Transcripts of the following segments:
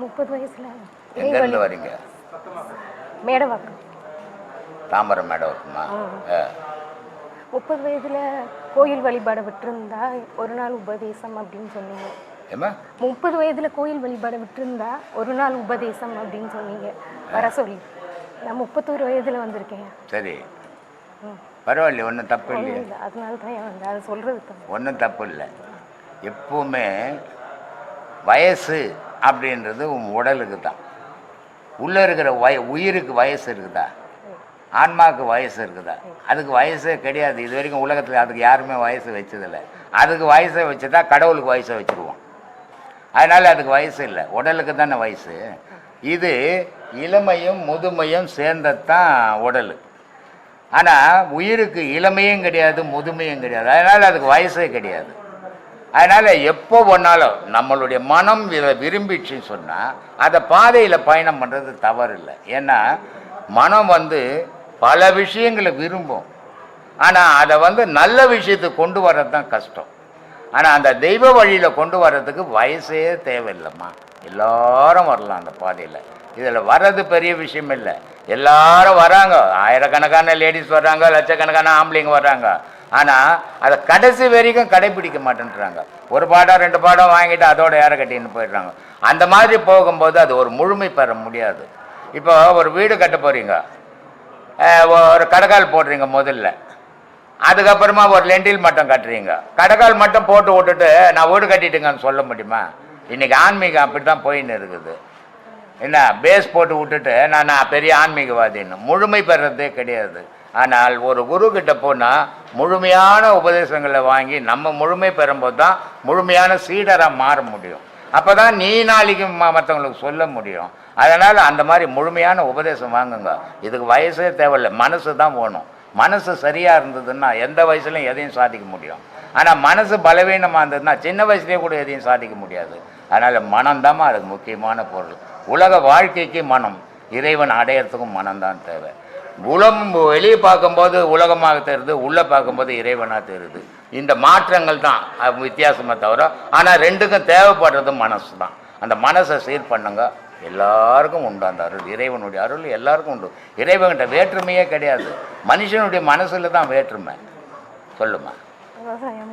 30 வயசுல எங்கேருந்து வரீங்க? மேடவாக்கம். தாம்பரம் மேடவாக்கமா? 30 வயதுல கோயில் வழிபாட விட்டுருந்தா ஒரு நாள் உபதேசம் அப்படின்னு சொன்னீங்க. 30 வயதுல கோயில் வழிபாட விட்டுருந்தா ஒரு நாள் உபதேசம் அப்படின்னு சொன்னீங்க வர சொல்லி. நான் 31 வயதுல வந்திருக்கேன். சரி, பரவாயில்ல, ஒன்றும் தப்பு இல்லையா? அதனால தான் வந்து அதை சொல்றது ஒன்றும் தப்பு இல்லை. எப்பவுமே வயசு அப்படின்றது உடலுக்கு தான். உள்ளே இருக்கிற உயிருக்கு வயசு இருக்குதா? ஆன்மாவுக்கு வயசு இருக்குதா? அதுக்கு வயசே கிடையாது. இது வரைக்கும் உலகத்தில் அதுக்கு யாருமே வயசு வச்சதில்லை. அதுக்கு வயசை வச்சுட்டா கடவுளுக்கு வயசை வச்சுருவோம். அதனால் அதுக்கு வயசு இல்லை, உடலுக்கு தானே வயசு. இது இளமையும் முதுமையும் சேர்ந்தது தான் உடல். ஆனால் உயிருக்கு இளமையும் கிடையாது, முதுமையும் கிடையாது. அதனால் அதுக்கு வயசே கிடையாது. அதனால் எப்போ ஒன்றாலும் நம்மளுடைய மனம் விரும்பிச்சுன்னு சொன்னால் அதை பாதையில் பயணம் பண்ணுறது தவறு இல்லை. ஏன்னா மனம் பல விஷயங்களை விரும்பும். ஆனால் அதை நல்ல விஷயத்துக்கு கொண்டு வர்றது தான் கஷ்டம். ஆனால் அந்த தெய்வ வழியில் கொண்டு வர்றதுக்கு வயசே தேவையில்லைம்மா. எல்லாரும் வரலாம் அந்த பாதையில். இதில் வர்றது பெரிய விஷயம் இல்லை. எல்லாரும் வராங்க, ஆயிரக்கணக்கான லேடிஸ் வர்றாங்க, லட்சக்கணக்கான ஆம்பளைங்க வர்றாங்க. ஆனால் அதை கடைசி வரைக்கும் கடைப்பிடிக்க மாட்டேன்றாங்க. ஒரு பாடம் 2 பாடம் வாங்கிட்டு அதோட யாரை கட்டின்னு போயிடுறாங்க. அந்த மாதிரி போகும்போது அது ஒரு முழுமை பெற முடியாது. இப்போ ஒரு வீடு கட்ட போகிறீங்க, ஒரு கடைக்கால் போடுறீங்க முதல்ல, அதுக்கப்புறமா ஒரு லெண்டில் மட்டும் கட்டுறீங்க. கடைக்கால் மட்டும் போட்டு விட்டுட்டு நான் வீடு கட்டிட்டுங்கன்னு சொல்ல முடியுமா? இன்றைக்கி ஆன்மீகம் அப்படி தான் போயின்னு இருக்குது. என்ன பேஸ் போட்டு விட்டுட்டு நான் பெரிய ஆன்மீகவாதின்னு முழுமை பெறதே கிடையாது. ஆனால் ஒரு குரு கிட்ட போனால் முழுமையான உபதேசங்களை வாங்கி நம்ம முழுமை பெறும்போது தான் முழுமையான சீடராக மாற முடியும். அப்போ தான் நீ நாளைக்கு மற்றவங்களுக்கு சொல்ல முடியும். அதனால் அந்த மாதிரி முழுமையான உபதேசம் வாங்குங்க. இதுக்கு வயசே தேவையில்லை, மனசு தான் வேணும். மனசு சரியாக இருந்ததுன்னா எந்த வயசுலையும் எதையும் சாதிக்க முடியும். ஆனால் மனசு பலவீனமாக இருந்ததுன்னா சின்ன வயசுலேயே கூட எதையும் சாதிக்க முடியாது. அதனால் மனம்தாம்மா அதுக்கு முக்கியமான பொருள். உலக வாழ்க்கைக்கு மனம், இறைவன் அடையிறதுக்கும் மனம்தான் தேவை. வெளியே பார்க்கும்போது உலகமாக தெரியுது, உள்ளே பார்க்கும்போது இறைவனாக தெரியுது. இந்த மாற்றங்கள் தான் வித்தியாசமாக தவிர, ஆனால் ரெண்டுக்கும் தேவைப்படுறது மனசு தான். அந்த மனசை சீர் பண்ணுங்க, எல்லாருக்கும் உண்டு அந்த அருள். இறைவனுடைய அருள் எல்லாருக்கும் உண்டு. இறைவன்கிட்ட வேற்றுமையே கிடையாது. மனுஷனுடைய மனசில் தான் வேற்றுமை. சொல்லுமா?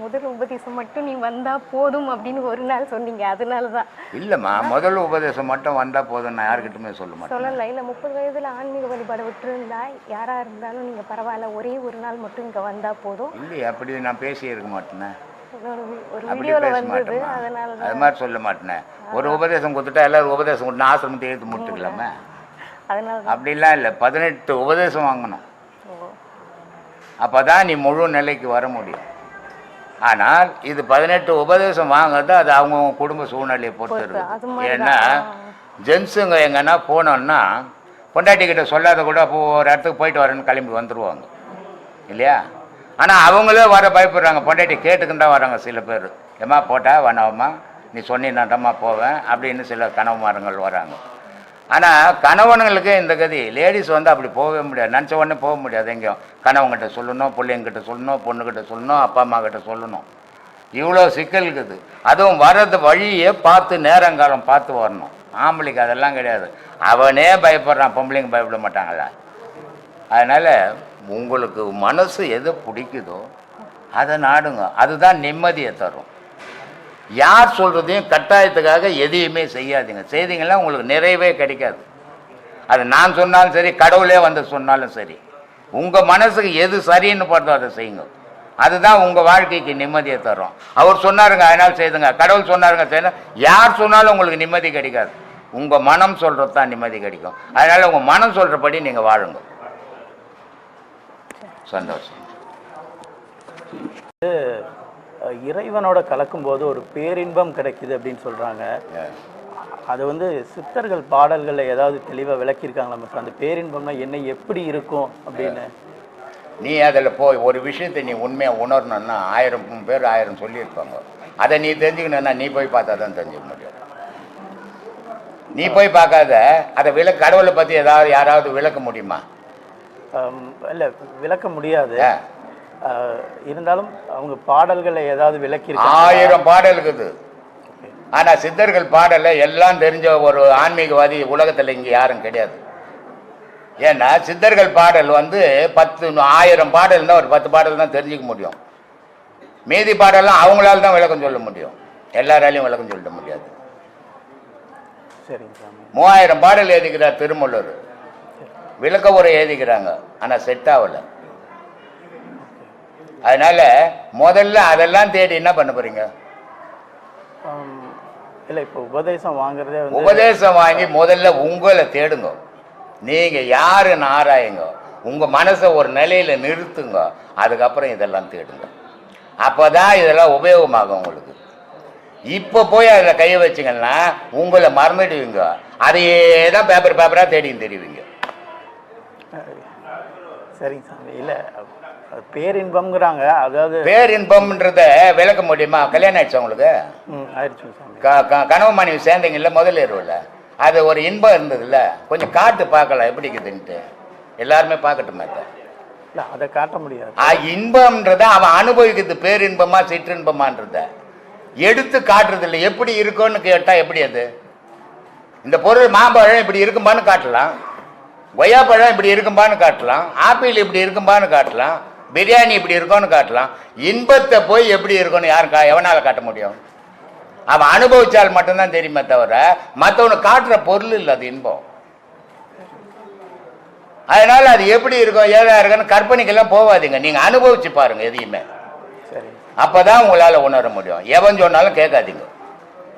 முதல் உபதேசம் மட்டும் நீ வந்தா போதும் அப்படின்னு ஒரு நாள் சொன்னீங்க, அதனால தான். இல்லைம்மா, முதல் உபதேசம் மட்டும் வந்தால் போதும் நான் யாருக்கிட்டுமே சொல்ல மாட்டேன். சொல்லலை. இல்லை 30 வயதில் ஆன்மீக வழிபாடு விட்டுருந்தா யாராக இருந்தாலும் நீங்கள் பரவாயில்ல, ஒரே ஒரு நாள் மட்டும் இங்கே வந்தால் போதும். இல்லையே, அப்படி நான் பேசி இருக்க மாட்டேனே. ஒரு வீடியோவில் வந்தது, அதனால அது மாதிரி சொல்ல மாட்டேனே. ஒரு உபதேசம் கொடுத்துட்டா எல்லாரும் உபதேசம் கொடுத்து ஆசிரமத்தை எடுத்து முடிச்சுக்கலாமே. அதனால அப்படிலாம் இல்லை, 18 உபதேசம் வாங்கணும். அப்போ தான் நீ முழு நிலைக்கு வர முடியும். ஆனால் இது 18 உபதேசம் வாங்குறது அது அவங்கவுங்க குடும்ப சூழ்நிலையை பொறுத்து இருக்குது. ஏன்னா ஜென்ஸுங்க எங்கன்னா போனோன்னா பொண்டாட்டிக்கிட்ட சொல்லாத கூட அப்போ ஒரு இடத்துக்கு போயிட்டு வரேன்னு கிளம்பி வந்துடுவாங்க இல்லையா? ஆனால் அவங்களே வர பயப்படுறாங்க. பொண்டாட்டி கேட்டுக்குன்னு தான் வராங்க சில பேர். ஏம்மா போட்டா வேணாமா, நீ சொன்னீன்னாட்டம்மா போவேன் அப்படின்னு சில கணவன்மாரங்கள் வராங்க. ஆனால் கணவனுங்களுக்கு இந்த கதி. லேடிஸ் அப்படி போகவே முடியாது, நினச்ச உடனே போக முடியாது. எங்கேயும் கணவன்கிட்ட சொல்லணும், பிள்ளைங்கிட்ட சொல்லணும், பொண்ணுக்கிட்ட சொல்லணும், அப்பா அம்மா கிட்ட சொல்லணும். இவ்வளோ சிக்கல் இருக்குது. அதுவும் வர்றது வழியே பார்த்து நேரங்காலம் பார்த்து வரணும். ஆம்பளைக்கு அதெல்லாம் கிடையாது. அவனே பயப்படுறான், பொம்பளைங்க பயப்பட மாட்டாங்களா? அதனால் உங்களுக்கு மனசு எது பிடிக்குதோ அதை நாடுங்க. அதுதான் நிம்மதியை தரும். யார் சொல்கிறதையும் கட்டாயத்துக்காக எதையுமே செய்யாதீங்க. செய்தீங்கன்னா உங்களுக்கு நிறைவே கிடைக்காது. அது நான் சொன்னாலும் சரி, கடவுளே சொன்னாலும் சரி, உங்கள் மனசுக்கு எது சரின்னு பார்த்தோ அதை செய்யுங்க. அதுதான் உங்கள் வாழ்க்கைக்கு நிம்மதியை தரும். அவர் சொன்னாருங்க அதனால் செய்துங்க, கடவுள் சொன்னாருங்க செய்யணும், யார் சொன்னாலும் உங்களுக்கு நிம்மதி கிடைக்காது. உங்கள் மனம் சொல்கிறது தான் நிம்மதி கிடைக்கும். அதனால் உங்கள் மனம் சொல்கிறபடி நீங்கள் வாழுங்க. சந்தோஷம். இறைவனோட கலக்கும்போது ஒரு பேரின்பம் கிடைக்குது அப்படின்னு சொல்கிறாங்க. அது சித்தர்கள் பாடல்களில் ஏதாவது தெளிவாக விளக்கியிருக்காங்களா? அந்த பேரின்பம்னா என்ன, எப்படி இருக்கும் அப்படின்னு? நீ அதில் போய் ஒரு விஷயத்தை நீ உண்மையாக உணரணுன்னா 1000 பேர் 1000 சொல்லியிருப்பாங்க. அதை நீ தெரிஞ்சுக்கணுன்னா நீ போய் பார்த்தா தான் தெரிஞ்சுக்க முடியும். நீ போய் பார்க்காத அதை கடவுளை பற்றி ஏதாவது யாராவது விளக்க முடியுமா? இல்லை, விளக்க முடியாது. இருந்தாலும் அவங்க பாடல்களை ஏதாவது விளக்கி 1000 பாடல் இருக்குது. ஆனால் சித்தர்கள் பாடலை எல்லாம் தெரிஞ்ச ஒரு ஆன்மீகவாதி உலகத்தில் இங்கே யாரும் கிடையாது. ஏன்னா சித்தர்கள் பாடல் வந்து 10,000 பாடல் தான், ஒரு 10 பாடல் தான் தெரிஞ்சிக்க முடியும். மீதி பாடலாம் அவங்களால தான் விளக்கம் சொல்ல முடியும், எல்லாராலையும் விளக்கம் சொல்ல முடியாது. சரிங்க சாமி. 3000 பாடல் எழுதிக்கிறார் திருமூலர், விளக்க உரை எழுதிக்கிறாங்க, ஆனால் செட் ஆகலை. அதனால முதல்ல அதெல்லாம் தேடி என்ன பண்ண போறீங்க? இல்லை, இப்போ உபதேசம் வாங்குறதே உபதேசம் வாங்கி முதல்ல உங்களை தேடுங்க. நீங்க யாருன்னு ஆராயுங்க, உங்க மனசை ஒரு நிலையில நிறுத்துங்க, அதுக்கப்புறம் இதெல்லாம் தேடுங்க. அப்பதான் இதெல்லாம் உபயோகமாகும் உங்களுக்கு. இப்ப போய் அதில் கையை வச்சிங்கன்னா உங்களை மறந்துடுவீங்க, அதையே தான் பேப்பரா தேடின்னு தெரிவிங்க. சரிங்க சாமி. இல்லை, பேரின்பம்ங்கிறாங்க, அதாவது பேரின்பம்ன்றத விளக்க முடியுமா? கல்யாணம் ஆயிடுச்சு உங்களுக்கு? ஆயிடுச்சு சாமி. கனவு மனைவி சேர்ந்தீங்கல்ல முதல்ல இருவல, அது ஒரு இன்பம் இருந்ததுல்ல, கொஞ்சம் காட்டு பார்க்கலாம் எப்படி இருக்குதுன்ட்டு. எல்லாருமே பார்க்கட்டுமே. இல்லை, அதை காட்ட முடியாது. இன்பம்ன்றத அவன் அனுபவிக்கிறது பேரின்பமா சிற்றின்பமான்றத எடுத்து காட்டுறது இல்லை. எப்படி இருக்கும்னு கேட்டா எப்படி அது? இந்த பொருள் மாம்பழம் இப்படி இருக்கும்பான்னு காட்டலாம், கொய்யாப்பழம் இப்படி இருக்கும்பான்னு காட்டலாம், ஆப்பிள் இப்படி இருக்கும்பான்னு காட்டலாம், பிரியாணி இப்படி இருக்கும்னு காட்டலாம். இன்பத்தை போய் எப்படி இருக்கும்னு யாரும் எவனால காட்ட முடியும்? அவன் அனுபவிச்சால் மட்டும்தான் தெரியுமே தவிர மற்றவனுக்கு காட்டுற பொருள் இல்லை அது இன்பம். அதனால அது எப்படி இருக்கும் ஏதா இருக்குன்னு கற்பனைக்கெல்லாம் போகாதீங்க, நீங்க அனுபவிச்சு பாருங்க எதையுமே. அப்பதான் உங்களால உணர முடியும். எவன் சொன்னாலும் கேட்காதீங்க,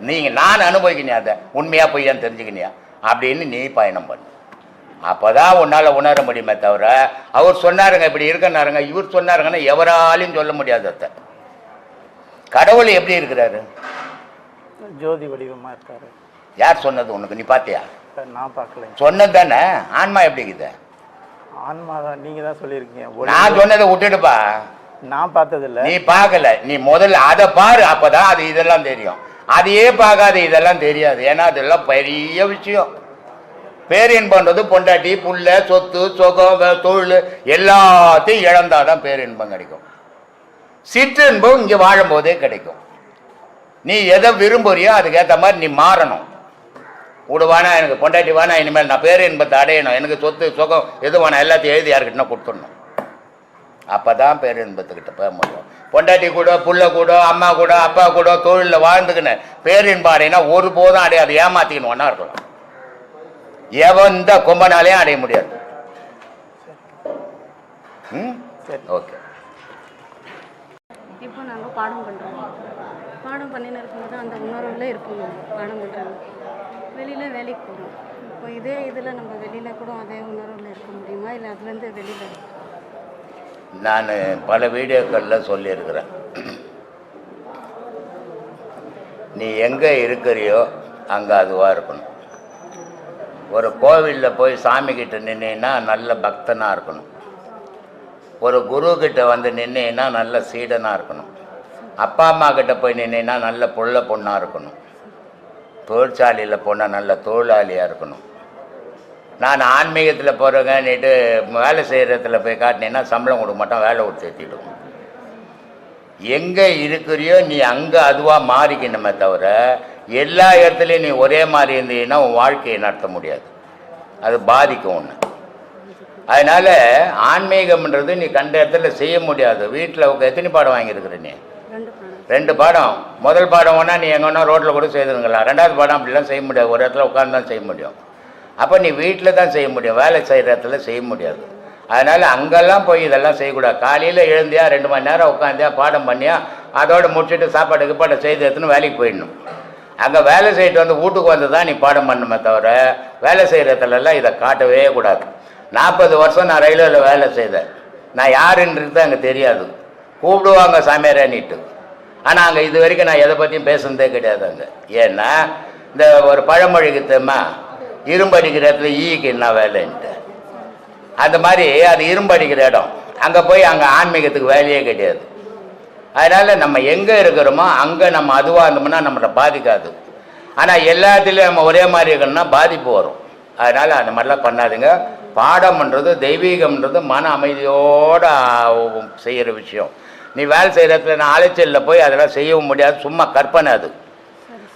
நீங்க நான் அனுபவிக்கணியா, அதை உண்மையா பொய்யான்னு தெரிஞ்சுக்கினியா அப்படின்னு நீ பயணம் பண்ணு. அப்பதான் உன்னால உணர முடியுமே தவிர அவர் சொன்னாருங்க இப்படி இருக்கனாருங்க இவர் சொன்னாருங்கன்னா எவராலையும் சொல்ல முடியாது. அத்தை கடவுள் எப்படி இருக்கிறாரு? ஜோதி வடிவமா இருக்காரு. யார் சொன்னது உனக்கு? நீ பாத்தியா? நான் பார்க்கல. சொன்னது தானே. ஆன்மா எப்படி இருக்குது? ஆன்மா தான் நீங்க தான் சொல்லியிருக்கீங்க. நான் சொன்னதை விட்டுடுப்பா. நான் பார்த்தது இல்லை. நீ பார்க்கல. நீ முதல்ல அதை பாரு, அப்பதான் அது இதெல்லாம் தெரியும். அதையே பார்க்காது இதெல்லாம் தெரியாது. ஏன்னா அதெல்லாம் பெரிய விஷயம். பேரின்பன்றது பொண்டாட்டி புள்ள சொத்து சொகம் தொழில் எல்லாத்தையும் இழந்தாதான் பேரின்பம் கிடைக்கும். சிற்றின்பம் இங்க வாழும் போதே கிடைக்கும். நீ எதை விரும்புறியோ அதுக்கேற்ற மாதிரி நீ மாறணும். விடுவானா எனக்கு பொண்டாட்டி வானா, இனிமேல் நான் பேரின்பத்தை அடையணும், எனக்கு சொத்து சுகம் எது வேணா எல்லாத்தையும் எழுதி யாருக்கிட்ட கொடுத்துடணும். அப்பதான் பேரின்பத்துக்கிட்ட போக முடியும். பொண்டாட்டி கூட புள்ள கூட அம்மா கூட அப்பா கூட தொழிலில் வாழ்ந்துக்கின்னு பேரின்பம் அடையினா ஒரு போதும் அடையாது, ஏமாத்திக்கணும் ஒன்னா இருக்கலாம். எவன் இந்த கும்பனாலையும் அடைய முடியாது. ஓகே. இப்போ நாங்கள் பாடம் பண்ணுறோம். பாடம் பண்ணின்னு இருக்கும்போது அந்த உணர்வில் இருக்கணும். பாடம் பண்ணுறாங்க, வெளியில் வேலைக்கு போகிறோம். இப்போ இதே இதில் நம்ம வெளியில் கூட அதே உணர்வில் இருக்க முடியுமா, இல்லை அதுலேருந்து வெளியில்? நான் பல வீடியோக்களில் சொல்லியிருக்கிறேன், நீ எங்கே இருக்கிறியோ அங்கே அதுவாக இருக்கணும். ஒரு கோவிலில் போய் சாமி கிட்ட நின்னா நல்ல பக்தனாக இருக்கணும். ஒரு குரு கிட்ட வந்து நின்னா நல்ல சீடனாக இருக்கணும். அப்பா அம்மா கிட்ட போய் நின்னா நல்ல புள்ள பொண்ணாக இருக்கணும். தொழிற்சாலையில் போனால் நல்ல தொழிலாளியாக இருக்கணும். நான் ஆன்மீகத்தில் போகிறேங்கன்னுட்டு வேலை செய்கிறதுல போய் காட்டினேன்னா சம்பளம் கொடுக்க மாட்டோம், வேலை விட்டு ஏற்றிடுவோம். எங்கே இருக்கிறியோ நீ அங்கே அதுவாக மாறிக்கணுமே தவிர எல்லா இடத்துலையும் நீ ஒரே மாதிரி இருந்தீங்கன்னா உன் வாழ்க்கையை நடத்த முடியாது, அது பாதிக்கும் ஒன்று. அதனால ஆன்மீகம்ன்றது நீ கண்ட இடத்துல செய்ய முடியாது. வீட்டில் எத்தனை பாடம் வாங்கியிருக்கிற நீ? 2 பாடம். முதல் பாடம் வேணா நீ எங்கன்னா ரோட்டில் கூட செய்துங்களா. 2வது பாடம் அப்படிலாம் செய்ய முடியாது, ஒரு இடத்துல உட்காந்து தான் செய்ய முடியும். அப்போ நீ வீட்டில் தான் செய்ய முடியும், வேலை செய்கிற இடத்துல செய்ய முடியாது. அதனால் அங்கெல்லாம் போய் இதெல்லாம் செய்யக்கூடாது. காலையில் எழுந்தியா 2 மணி நேரம் உட்காந்தியா பாடம் பண்ணியா அதோடு முடிச்சுட்டு சாப்பாடு கிப்பாட்டை செய்து எடுத்துன்னு வேலைக்கு போயிடணும். அங்கே வேலை செய்யிட்டு வந்து வீட்டுக்கு வந்து தான் நீ பாடம் பண்ணுமே தவிர வேலை செய்கிற இடத்துலலாம் இதை காட்டவே கூடாது. 40 வருஷம் நான் ரயில்வேயில் வேலை செய்தேன். நான் யாருன்றது அங்கே தெரியாது, கூப்பிடுவாங்க சாமியாரானிட்டு. ஆனால் அங்கே இது வரைக்கும் நான் எதை பற்றியும் பேசுனதே கிடையாது அங்கே. ஏன்னா இந்த ஒரு பழமொழிக்கு தெரியுமா, இரும்பு அடிக்கிற இடத்துல ஈக்கு என்ன வேலைன்ட்டு. அந்த மாதிரி அது இரும்பு அடிக்கிற இடம். அங்கே போய் அங்கே ஆன்மீகத்துக்கு வேலையே கிடையாது. அதனால் நம்ம எங்கே இருக்கிறோமோ அங்கே நம்ம அதுவாக இருந்தோம்னா நம்மளை பாதிக்காது. ஆனால் எல்லாத்துலேயும் நம்ம ஒரே மாதிரி இருக்கணும்னா பாதிப்பு வரும். அதனால் அந்த மாதிரிலாம் பண்ணாதுங்க. பாடம்ன்றது தெய்வீகம்ன்றது மன அமைதியோடு செய்கிற விஷயம். நீ வேலை செய்கிற இடத்துல நான் அலைச்சலில் போய் அதெல்லாம் செய்யவும் முடியாது, சும்மா கற்பனை அது.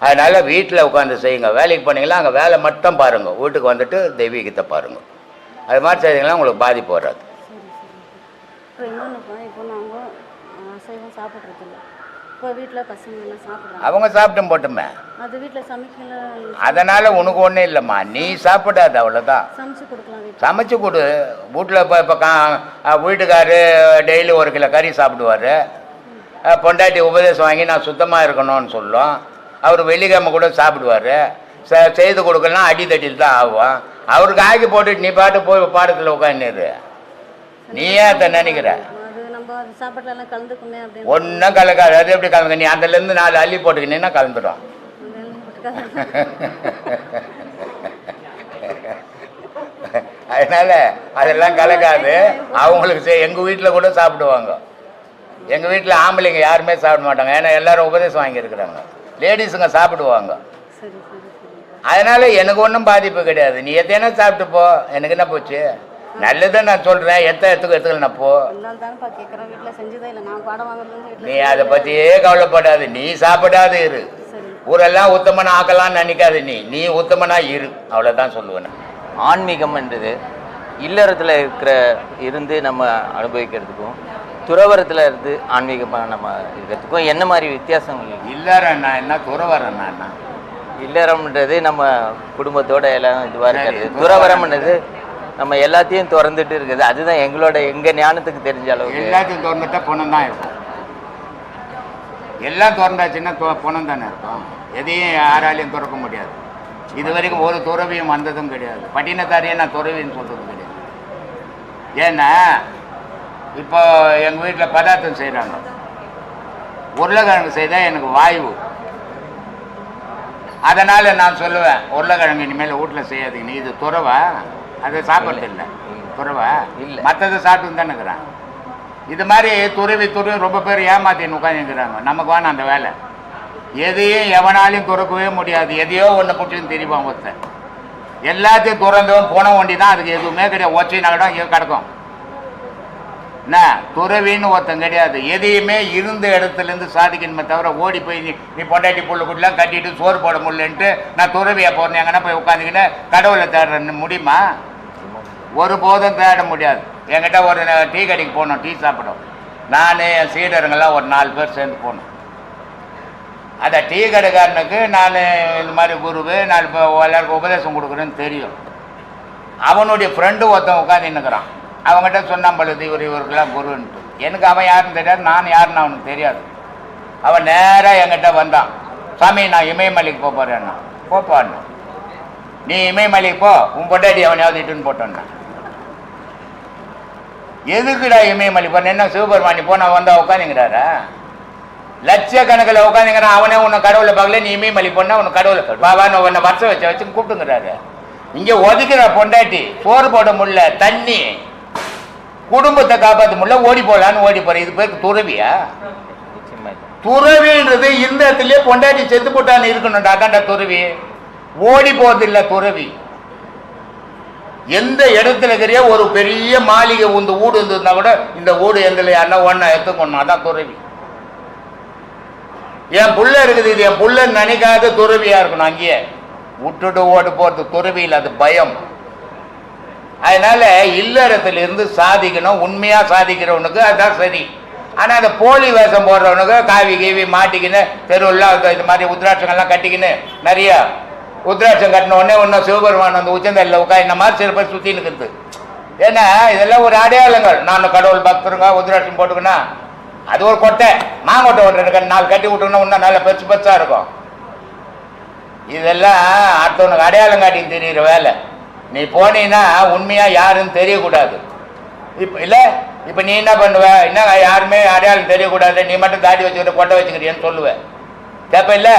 அதனால் வீட்டில் உட்காந்து செய்யுங்க. வேலைக்கு போனீங்களா அங்கே வேலை மட்டும் பாருங்கள், வீட்டுக்கு வந்துட்டு தெய்வீகத்தை பாருங்கள். அது மாதிரி செய்தீங்கன்னா உங்களுக்கு பாதிப்பு வராது. அப்புறம் இன்னொன்றுப்பா, இப்போ நாங்கள் அசைவம் சாப்பிட்றதில்ல. இப்போ வீட்டில் பசங்க எல்லாம் சாப்பிட்றாங்க, அவங்க சாப்பிட்டும் போட்டுமே, அது வீட்டில் சமைக்கல. அதனால் உனக்கு ஒன்றும் இல்லைம்மா, நீ சாப்பிடாது, அவ்வளோதான். சமைச்சு கொடுக்கலாம் வீட்டில். சமைச்சு கொடு. வீட்டில் இப்போ வீட்டுக்காரு டெய்லி 1 கிலோ கறி சாப்பிடுவார். பொண்டாட்டி உபதேசம் வாங்கி நான் சுத்தமாக இருக்கணும்னு சொல்லும். அவர் வெள்ளிக்கிழமை கூட சாப்பிடுவார். செய்து கொடுக்கலாம், அடி தட்டில் தான் ஆகும். அவருக்கு ஆக்கி போட்டுட்டு நீ பாட்டு போய் பாடத்தில் உட்காந்துரு. நீ ஏன் அதை நினைக்கிற? அது நம்ம அது சாப்பாட்டுலாம் கலந்துக்குமே அப்படின்னு. ஒன்றும் கலக்காது. அது எப்படி கலந்து? நீ அதுலேருந்து 4 அள்ளி போட்டுக்கினீன்னா கலந்துடும். அதனால அதெல்லாம் கலக்காது. அவங்களுக்கு எங்கள் வீட்டில் கூட சாப்பிடுவாங்க. எங்கள் வீட்டில் ஆம்பளைங்க யாருமே சாப்பிட மாட்டாங்க. ஏன்னா எல்லாரும் உபதேசம் வாங்கியிருக்கிறாங்க. லேடிஸுங்க சாப்பிடுவாங்க. அதனால எனக்கு ஒன்றும் பாதிப்பு கிடையாது. நீ எத்தனை சாப்பிட்டு போ, எனக்கு என்ன போச்சு? நல்லதான் நான் சொல்கிறேன். எடுத்துக்கல போ. நீ அதை பற்றியே கவலைப்படாது. நீ சாப்பிடாது இரு. ஊரெல்லாம் உத்தமனா ஆக்கலாம்னு நினைக்காது. நீ உத்தமனா இரு, அவ்வளோதான் சொல்லுவேன். ஆன்மீகம்ன்றது இல்லறத்தில் இருந்து நம்ம அனுபவிக்கிறதுக்கும் துறவரத்தில் இருந்து ஆன்மீகமாக நம்ம இருக்கிறதுக்கும் என்ன மாதிரி வித்தியாசங்கள்? இல்லறன்னா என்ன, துறவரன்னா என்ன? இல்லறம்ன்றது நம்ம குடும்பத்தோட எல்லாம் இதுவாக இருக்கிறது. துறவரம்ன்றது நம்ம எல்லாத்தையும் திறந்துட்டு இருக்குது. அதுதான் எங்கள் ஞானத்துக்கு தெரிஞ்ச அளவுக்கு. எல்லாத்தையும் திறந்துட்டா பணம் தான் இருக்கும். எல்லாம் திறந்தாச்சுன்னா பணம் தானே இருக்கும். எதையும் யாராலையும் திறக்க முடியாது. இது வரைக்கும் ஒரு துறவியும் வந்ததும் கிடையாது. பட்டினத்தாரியே நான் துறவின்னு சொல்கிறது கிடையாது. ஏன்னா இப்போ எங்கள் வீட்டில் பதார்த்தம் செய்கிறாங்க. உருளைக்கிழங்கு செய்தால் எனக்கு வாய்வு. அதனால் நான் சொல்லுவேன், உருளைக்கிழங்கு இனிமேல் வீட்டில் செய்யாதீங்க. நீ இது துறவா? அதை சாப்பிட்றது இல்லை. துறவா இல்லை, மற்றதை சாப்பிட்டு தானே இருக்கிறான். இது மாதிரி துறவி ரொம்ப பேர் ஏமாத்தின்னு உட்காந்துக்கிறாங்க. நமக்கு வேணும் அந்த வேலை. எதையும் எவனாலையும் துறக்கவே முடியாது. எதையோ ஒன்று பிடிச்சின்னு தெரியுவான் ஒருத்தன். எல்லாத்தையும் துறந்தவன் போன வண்டி தான். அதுக்கு எதுவுமே கிடையாது. ஒச்சை நகடம் இங்கே கிடக்கும். என்ன துறவின்னு ஒருத்தன் கிடையாது. எதையுமே இருந்த இடத்துலேருந்து சாதிக்கணுமே தவிர ஓடி போய் நீ பொண்டாட்டி புள்ளுக்குள்ளலாம் கட்டிட்டு சோறு போட முடியலன்ட்டு நான் துறவியாக போகிறேன் எங்கன்னா போய் உட்காந்துக்கின்னு கடவுளை தேடுறேன்னு முடியுமா? ஒரு போதும் தேட முடியாது. என்கிட்ட ஒரு டீ கடைக்கு போனோம், டீ சாப்பிடும். நான் என் சீடருங்கெல்லாம் ஒரு 4 பேர் சேர்ந்து போனோம். அந்த டீ கடைக்காரனுக்கு நான் இந்த மாதிரி குருவு 4 எல்லாருக்கும் உபதேசம் கொடுக்குறேன்னு தெரியும். அவனுடைய ஃப்ரெண்டு ஒருத்தன் உட்காந்துன்னுக்கிறான். அவங்ககிட்ட சொன்னாம்பழுது இவருக்கெல்லாம் குருன்ட்டு. எனக்கு அவன் யாருன்னு தெரியாது, நான் யாருன்னு அவனுக்கு தெரியாது. அவன் நேராக என்கிட்ட வந்தான். சாமி நான் இமயமலைக்கு போகிறேன்னா. போப்பான்னு. நீ இமயமலைக்கு போ, உன் பொண்டாட்டி அவனையாவது இட்டுன்னு போட்டோன்னா. எதுக்குடா இமயமலை போன? என்ன சிவபெருமானி போன வந்தா உட்காந்துங்கிறாரா? லட்சக்கணக்கில் உட்காந்துங்கிறான். அவனே உன்னை கடவுளை பார்க்கல, நீ இமயமலை போனா உன்னை கடவுளை பாபான்னு உன்னை வருஷம் வச்சு கூப்பிட்டுங்கிறாரு. இங்கே ஒதுக்கிற பொண்டாட்டி சோறு போட முடியல, தண்ணி குடும்பத்தை காப்பாற்ற முடியல, ஓடி போகலான்னு ஓடி போற. இது பேருக்கு துறவியா? துறவின்றது இந்த இடத்துலயே பொண்டாட்டி செத்து போட்டான்னு இருக்கணும்டா. அதான்டா துறவி. ஓடி போறதில்லை துறவி. எந்த இடத்துல இருக்கிற ஒரு பெரிய மாளிகை இந்த வீடு இருந்ததுன்னா கூட இந்த வீடு எந்த யாருன்னா ஒன்னா எடுத்துக்கணும். அதான் துறவி. என் புள்ள இருக்குது, இது என் புள்ள நினைக்காத துறவியா இருக்கணும். அங்கேயே விட்டுட்டு ஓடு போறது துறவியில், அது பயம். அதனால இல்லறத்திலிருந்து சாதிக்கணும். உண்மையா சாதிக்கிறவனுக்கு அதுதான் சரி. ஆனால் அந்த போலி வேஷம் போடுறவனுக்கு காவி கீவி மாட்டிக்கின்னு தெருவெல்லாம் இது மாதிரி உத்ராட்சங்கள்லாம் கட்டிக்கின்னு நிறைய உத்ராட்சம் கட்டின உடனே ஒன்றும் சிவபெருமான் அந்த உச்சந்தல்ல உட்காந்து இந்த மாதிரி சில பேர் சுற்றி நிற்கிறது. ஏன்னா இதெல்லாம் ஒரு அடையாளங்கள். நான் கடவுள் பக்தருங்க உத்ராட்சம் போட்டுக்கணும். அது ஒரு கொட்டை, மாங்கொட்டை ஒன்று 4 கட்டி விட்டுக்கணும், இன்னும் நல்லா பெருசு பெருசாக இருக்கும். இதெல்லாம் அடுத்தவனுக்கு அடையாளம் காட்டின்னு தெரிகிற வேலை. நீ போனீன்னா உண்மையாக யாருன்னு தெரியக்கூடாது. இப்போ இல்லை, இப்போ நீ என்ன பண்ணுவ? என்ன யாருமே அடையாளம் தெரியக்கூடாது, நீ மட்டும் தாடி வச்சுக்கிட்டு கொட்டை வச்சுக்கிறியன்னு சொல்லுவேன். கேட்ப? இல்லை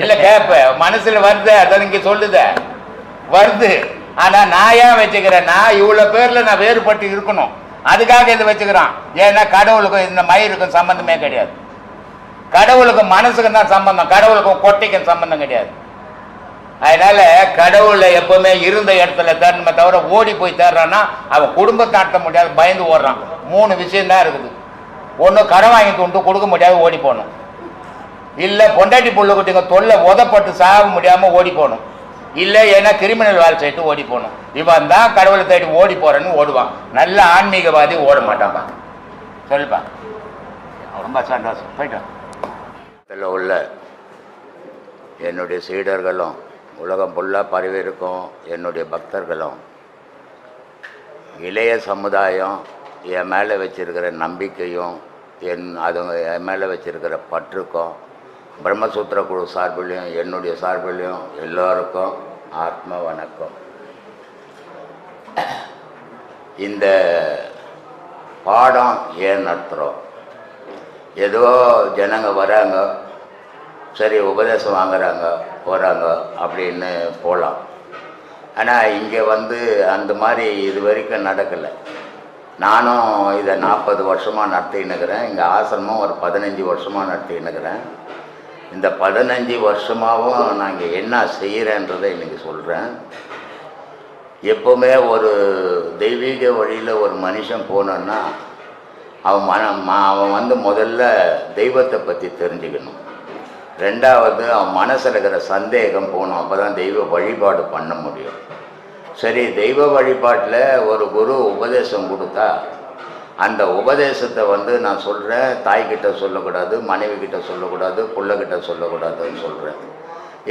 இல்லை கேட்ப. மனசில் வருது, அதான் இங்கே சொல்லுத வருது. ஆனால் நான் ஏன் வச்சுக்கிறேன்னா இவ்வளோ பேரில் நான் வேறுபட்டு இருக்கணும், அதுக்காக இதை வச்சுக்கிறான். ஏன்னா கடவுளுக்கும் இந்த மயிருக்கும் சம்பந்தமே கிடையாது. கடவுளுக்கும் மனசுக்கும் தான் சம்பந்தம், கடவுளுக்கும் கொட்டைக்கும் சம்பந்தம் கிடையாது. அதனால கடவுளை எப்பவுமே இருந்த இடத்துல தேடணுமே தவிர ஓடி போய் தேடுறான்னா அவன் குடும்பத்தை நடத்த முடியாது, பயந்து ஓடுறான். 3 விஷயம் தான் இருக்குது. ஒன்று கடன் வாங்கி கொண்டு கொடுக்க முடியாது, ஓடி போகணும். இல்லை பொண்டாட்டி புள்ள குட்டிங்க தொல்லை உதப்பட்டு சாக முடியாமல் ஓடி போகணும், இல்லை ஏன்னா கிரிமினல் வேலை செய்யிட்டு ஓடி போகணும். இவன் தான் கடவுளை தேடி ஓடி போகிறேன்னு ஓடுவான். நல்ல ஆன்மீகவாதி ஓட மாட்டான்பா. சொல்லுப்பா. ரொம்ப சந்தோஷம். போயிட்டோம். இதில் உள்ள என்னுடைய சீடர்களும் உலகம் ஃபுல்லாக பரவியிருக்கும் என்னுடைய பக்தர்களும் இளைய சமுதாயம் என் மேலே வச்சிருக்கிற நம்பிக்கையும் என் மேலே வச்சிருக்கிற பற்றுக்கும் பிரம்மசூத்திர குழு சார்பிலையும் என்னுடைய சார்பிலையும் எல்லோருக்கும் ஆத்ம வணக்கம். இந்த பாடம் ஏன் நடத்துகிறோம்? ஏதோ ஜனங்க வராங்க, சரி உபதேசம் வாங்குறாங்க, போகிறாங்க அப்படின்னு போகலாம். ஆனால் இங்கே அந்த மாதிரி இது வரைக்கும் நடக்கலை. நானும் இதை 40 வருஷமாக நடத்தின்னுக்கிறேன். இங்கே ஆசிரமம் ஒரு 15 வருஷமாக நடத்தின்னுக்கிறேன். இந்த 15 வருஷமாகவும் நான் இங்கே என்ன செய்கிறேன்றதை இன்றைக்கி சொல்கிறேன். எப்போவுமே ஒரு தெய்வீக வழியில் ஒரு மனுஷன் போனோன்னா அவன் முதல்ல தெய்வத்தை பற்றி தெரிஞ்சுக்கணும். ரெண்டாவது அவன் மனசில் இருக்கிற சந்தேகம் போகணும். அப்போ தான் தெய்வ வழிபாடு பண்ண முடியும். சரி, தெய்வ வழிபாட்டில் ஒரு குரு உபதேசம் கொடுத்தா அந்த உபதேசத்தை நான் சொல்கிறேன், தாய்கிட்ட சொல்லக்கூடாது, மனைவி கிட்ட சொல்லக்கூடாது, பிள்ளைகிட்ட சொல்லக்கூடாதுன்னு சொல்கிறேன்.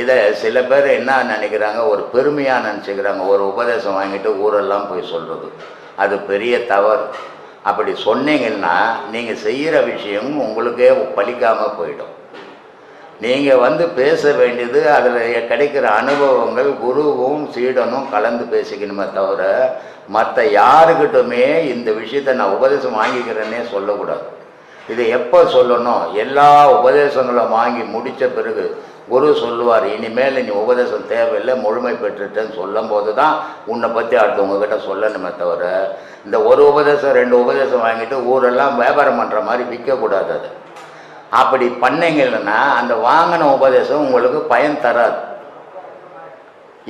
இதை சில பேர் என்ன நினைக்கிறாங்க, ஒரு பெருமையாக நினச்சிக்கிறாங்க. ஒரு உபதேசம் வாங்கிட்டு ஊரெல்லாம் போய் சொல்கிறது அது பெரிய தவறு. அப்படி சொன்னீங்கன்னா நீங்கள் செய்கிற விஷயம் உங்களுக்கே பலிக்காமல் போயிடும். நீங்கள் பேச வேண்டியது அதில் கிடைக்கிற அனுபவங்கள் குருவும் சீடனும் கலந்து பேசிக்கணுமே தவிர மற்ற யாருக்கிட்டுமே இந்த விஷயத்தை நான் உபதேசம் வாங்கிக்கிறேன்னே சொல்லக்கூடாது. இது எப்போ சொல்லணும்? எல்லா உபதேசங்களும் வாங்கி முடித்த பிறகு குரு சொல்லுவார், இனிமேல் நீ உபதேசம் தேவையில்லை, முழுமை பெற்றுட்டேன்னு சொல்லும் போது தான் உன்னை பற்றி அடுத்தவங்கக்கிட்ட சொல்லணுமே தவிர இந்த ஒரு உபதேசம் 2 உபதேசம் வாங்கிட்டு ஊரெல்லாம் வியாபாரம் பண்ணுற மாதிரி விற்கக்கூடாது. அது அப்படி பண்ணீங்கன்னா அந்த வாங்கின உபதேசம் உங்களுக்கு பயன் தராது.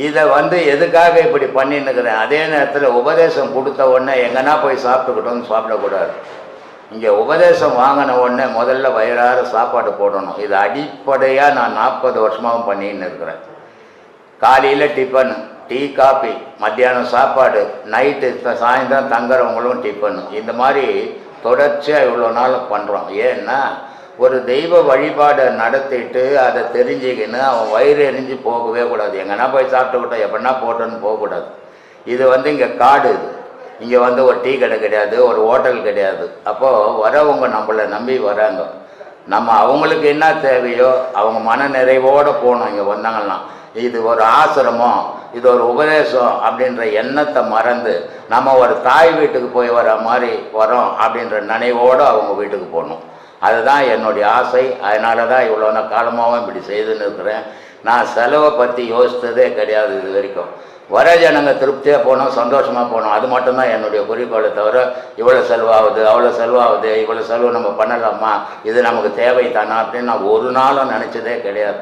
இதை எதுக்காக இப்படி பண்ணின்னுக்கிறேன்? அதே நேரத்தில் உபதேசம் கொடுத்த உடனே எங்கன்னா போய் சாப்பிட்டுக்கிட்டோன்னு சாப்பிடக்கூடாது. இங்கே உபதேசம் வாங்கின உடனே முதல்ல வயிறார சாப்பாடு போடணும். இது அடிப்படையாக நான் 40 வருஷமாகவும் பண்ணின்னு இருக்கிறேன். காலையில் டிஃபன், டீ, காஃபி, மத்தியானம் சாப்பாடு, நைட்டு சாயந்தரம் தங்குறவங்களும் டிஃபன். இந்த மாதிரி தொடர்ச்சியாக இவ்வளோ நாள் பண்ணுறோம். ஏன்னா ஒரு தெய்வ வழிபாடை நடத்திட்டு அதை தெரிஞ்சுக்கின்னு அவன் வயிறு எரிஞ்சு போகவே கூடாது. எங்கன்னா போய் சாப்பிட்டுக்கிட்டோம் எப்படின்னா போட்டோன்னு போகக்கூடாது. இது இங்கே காடு. இது இங்கே ஒரு டீ கடை கிடையாது, ஒரு ஹோட்டல் கிடையாது. அப்போது வரவங்க நம்மளை நம்பி வராங்க. நம்ம அவங்களுக்கு என்ன தேவையோ அவங்க மன நிறைவோடு போகணும். இங்கே வந்தாங்கன்னா இது ஒரு ஆசிரமம், இது ஒரு உபதேசம் அப்படின்ற எண்ணத்தை மறந்து நம்ம ஒரு தாய் வீட்டுக்கு போய் வர மாதிரி வரோம் அப்படின்ற நினைவோடு அவங்க வீட்டுக்கு போகணும். அதுதான் என்னுடைய ஆசை. அதனால தான் இவ்வளோ காலமாகவும் இப்படி செய்துன்னு இருக்கிறேன். நான் செலவை பற்றி யோசித்ததே கிடையாது இது வரைக்கும். வர ஜனங்க திருப்தியாக போகணும், சந்தோஷமாக போகணும், அது மட்டும்தான் என்னுடைய குறிக்கோளை தவிர இவ்வளோ செலவாகுது, அவ்வளோ செலவாகுது, இவ்வளோ செலவு நம்ம பண்ணலாமா, இது நமக்கு தேவை தானா அப்படின்னு நான் ஒரு நாளும் நினச்சதே கிடையாது.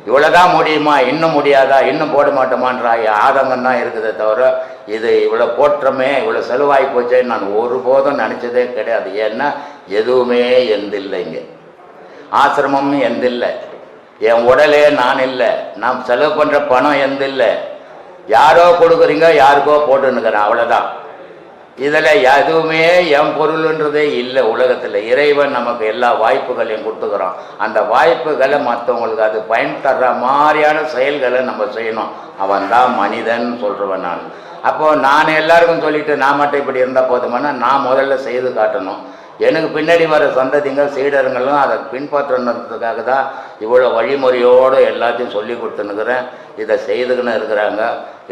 இவ்வளோதான் முடியுமா, இன்னும் முடியாதா, இன்னும் போட மாட்டோமான்ற ஆதங்கம் தான் இருக்குதே தவிர இது இவ்வளோ போற்றமே, இவ்வளோ செலவாகி போச்சேன்னு நான் ஒருபோதும் நினச்சதே கிடையாது. ஏன்னா எதுவுமே எந்தில்லைங்க, ஆசிரமமும் எந்தில்லை, என் உடலே நான் இல்லை, நான் செலவு பண்ணுற பணம் எந்தில்லை, யாரோ கொடுக்குறீங்க யாருக்கோ போட்டுன்னுக்கிறேன், அவ்வளோதான். இதில் எதுவுமே என் பொருள்ன்றதே இல்லை உலகத்தில். இறைவன் நமக்கு எல்லா வாய்ப்புகளையும் கொடுத்துக்கிறோம். அந்த வாய்ப்புகளை மற்றவங்களுக்கு அது பயன் தர்ற மாதிரியான செயல்களை நம்ம செய்யணும். அவன் தான் மனிதன் சொல்கிறவன் நான். அப்போது நான் எல்லாருக்கும் சொல்லிவிட்டு நான் மட்டும் இப்படி இருந்தால் போதுமானா நான் முதல்ல செய்து காட்டணும். எனக்கு பின்னாடி வர சந்ததிங்கள் சீடர்களும் அதை பின்பற்றணுன்றதுக்காக தான் இவ்வளோ வழிமுறையோடு எல்லாத்தையும் சொல்லி கொடுத்துன்னுக்கிறேன். இதை செய்துக்கின்னு இருக்கிறாங்க.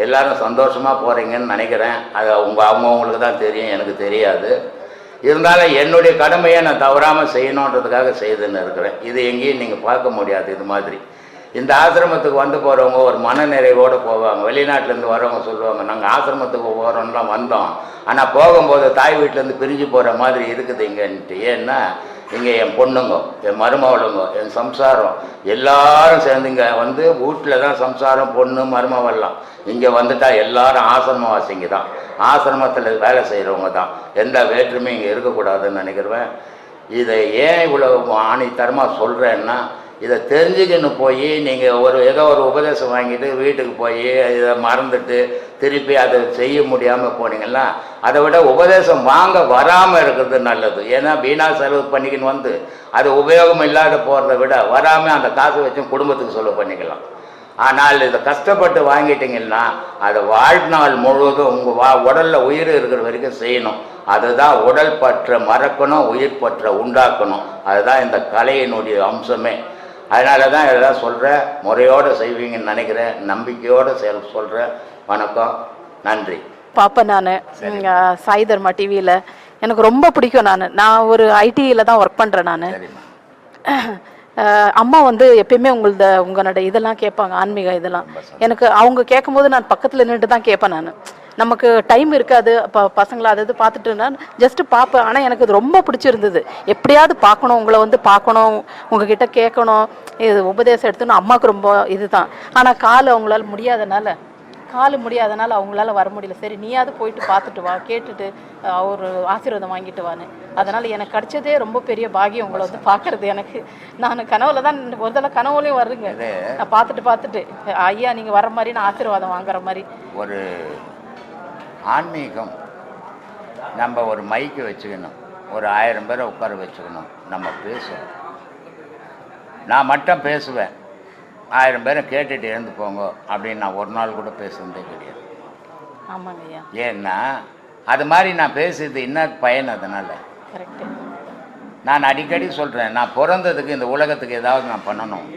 எல்லோரும் சந்தோஷமாக போகிறீங்கன்னு நினைக்கிறேன். அது அவங்கவுங்களுக்கு தான் தெரியும், எனக்கு தெரியாது. இருந்தாலும் என்னுடைய கடமையை நான் தவறாமல் செய்யணுன்றதுக்காக செய்துன்னு இருக்கிறேன். இது எங்கேயும் நீங்கள் பார்க்க முடியாது. இது மாதிரி இந்த ஆசிரமத்துக்கு போகிறவங்க ஒரு மனநிறைவோடு போவாங்க. வெளிநாட்டிலேருந்து வரவங்க சொல்லுவாங்க, நாங்கள் ஆசிரமத்துக்கு போகிறோம்லாம் வந்தோம், ஆனால் போகும்போது தாய் வீட்டிலேருந்து பிரிஞ்சு போகிற மாதிரி இருக்குது இங்கன்ட்டு. ஏன்னா இங்கே என் பொண்ணுங்க, என் மருமவளுங்க, என் சம்சாரம் எல்லாரும் சேர்ந்து இங்கே வீட்டில் தான் சம்சாரம், பொண்ணு, மருமவெல்லாம். இங்கே வந்துட்டால் எல்லாரும் ஆசிரமவாசிங்க தான், ஆசிரமத்தில் வேலை செய்கிறவங்க தான். எந்த வேற்றுமையும் இங்கே இருக்கக்கூடாதுன்னு நினைக்கிறேன். இதை ஏன் இவ்வளோ ஆணித்தரமாக சொல்கிறேன்னா, இதை தெரிஞ்சுக்கின்னு போய் நீங்கள் ஏதோ ஒரு உபதேசம் வாங்கிட்டு வீட்டுக்கு போய் இதை மறந்துட்டு திருப்பி அதை செய்ய முடியாமல் போனீங்கன்னா அதை விட உபதேசம் வாங்க வராமல் இருக்கிறது நல்லது. ஏன்னா வீணா செலவு பண்ணிக்கின்னு அது உபயோகம் இல்லாத போகிறத விட வராமல் அந்த காசு வச்சு குடும்பத்துக்கு செலவு பண்ணிக்கலாம். ஆனால் இதை கஷ்டப்பட்டு வாங்கிட்டீங்கன்னா அதை வாழ்நாள் முழுவதும் உங்கள் உடலில் உயிர் இருக்கிற வரைக்கும் செய்யணும். அதுதான் உடல் பற்ற மறக்கணும், உயிர் பற்ற உண்டாக்கணும். அதுதான் இந்த கலையினுடைய அம்சமே. அதனால தான் இதெல்லாம் சொல்கிறேன். முறையோடு செய்வீங்கன்னு நினைக்கிறேன், நம்பிக்கையோடு சொல்கிறேன். வணக்கம், நன்றி. பார்ப்பேன் நான் சாய் தர்மா டிவியில். எனக்கு ரொம்ப பிடிக்கும். நான் ஒரு ஐடியில் தான் ஒர்க் பண்ணுறேன். நான் அம்மா எப்பயுமே உங்களோட இதெல்லாம் கேட்பாங்க, ஆன்மீக இதெல்லாம். எனக்கு அவங்க கேட்கும்போது நான் பக்கத்தில் நின்றுட்டு தான் கேட்பேன். நமக்கு டைம் இருக்காது, பசங்களை அது பார்த்துட்டு நான் ஜஸ்ட்டு பார்ப்பேன். ஆனால் எனக்கு அது ரொம்ப பிடிச்சிருந்தது. எப்படியாவது பார்க்கணும், உங்களை பார்க்கணும், உங்ககிட்ட கேட்கணும், இது உபதேசம் எடுத்துன்னு அம்மாவுக்கு ரொம்ப இதுதான். ஆனால் அவங்களால முடியாதனால அவங்களால வர முடியல. சரி, நீயாவது போயிட்டு பார்த்துட்டு வா, கேட்டுட்டு ஒரு ஆசீர்வாதம் வாங்கிட்டு வான்னு. அதனால் எனக்கு கிடைச்சதே ரொம்ப பெரிய பாகியம் உங்களை பார்க்கறது. எனக்கு நான் கனவுல தான் ஒரு தடவை கனவுலையும் வருங்க. நான் பார்த்துட்டு ஐயா நீங்கள் வர மாதிரி நான் ஆசீர்வாதம் வாங்குற மாதிரி. ஒரு ஆன்மீகம் நம்ம ஒரு மைக்கு வச்சுக்கணும், ஒரு 1000 பேரை உட்கார வச்சுக்கணும், நம்ம பேசுவோம். நான் மட்டும் பேசுவேன், 1000 பேரை கேட்டுட்டு எழுந்து போங்க அப்படின்னு நான் ஒரு நாள் கூட பேசுனதே கிடையாது. ஆமாங்க ஐயா. ஏன்னா அது மாதிரி நான் பேசுறது என்ன பயன்? அதனால் கரெக்டு. நான் அடிக்கடி சொல்கிறேன், நான் பிறந்ததுக்கு இந்த உலகத்துக்கு ஏதாவது நான் பண்ணணும்,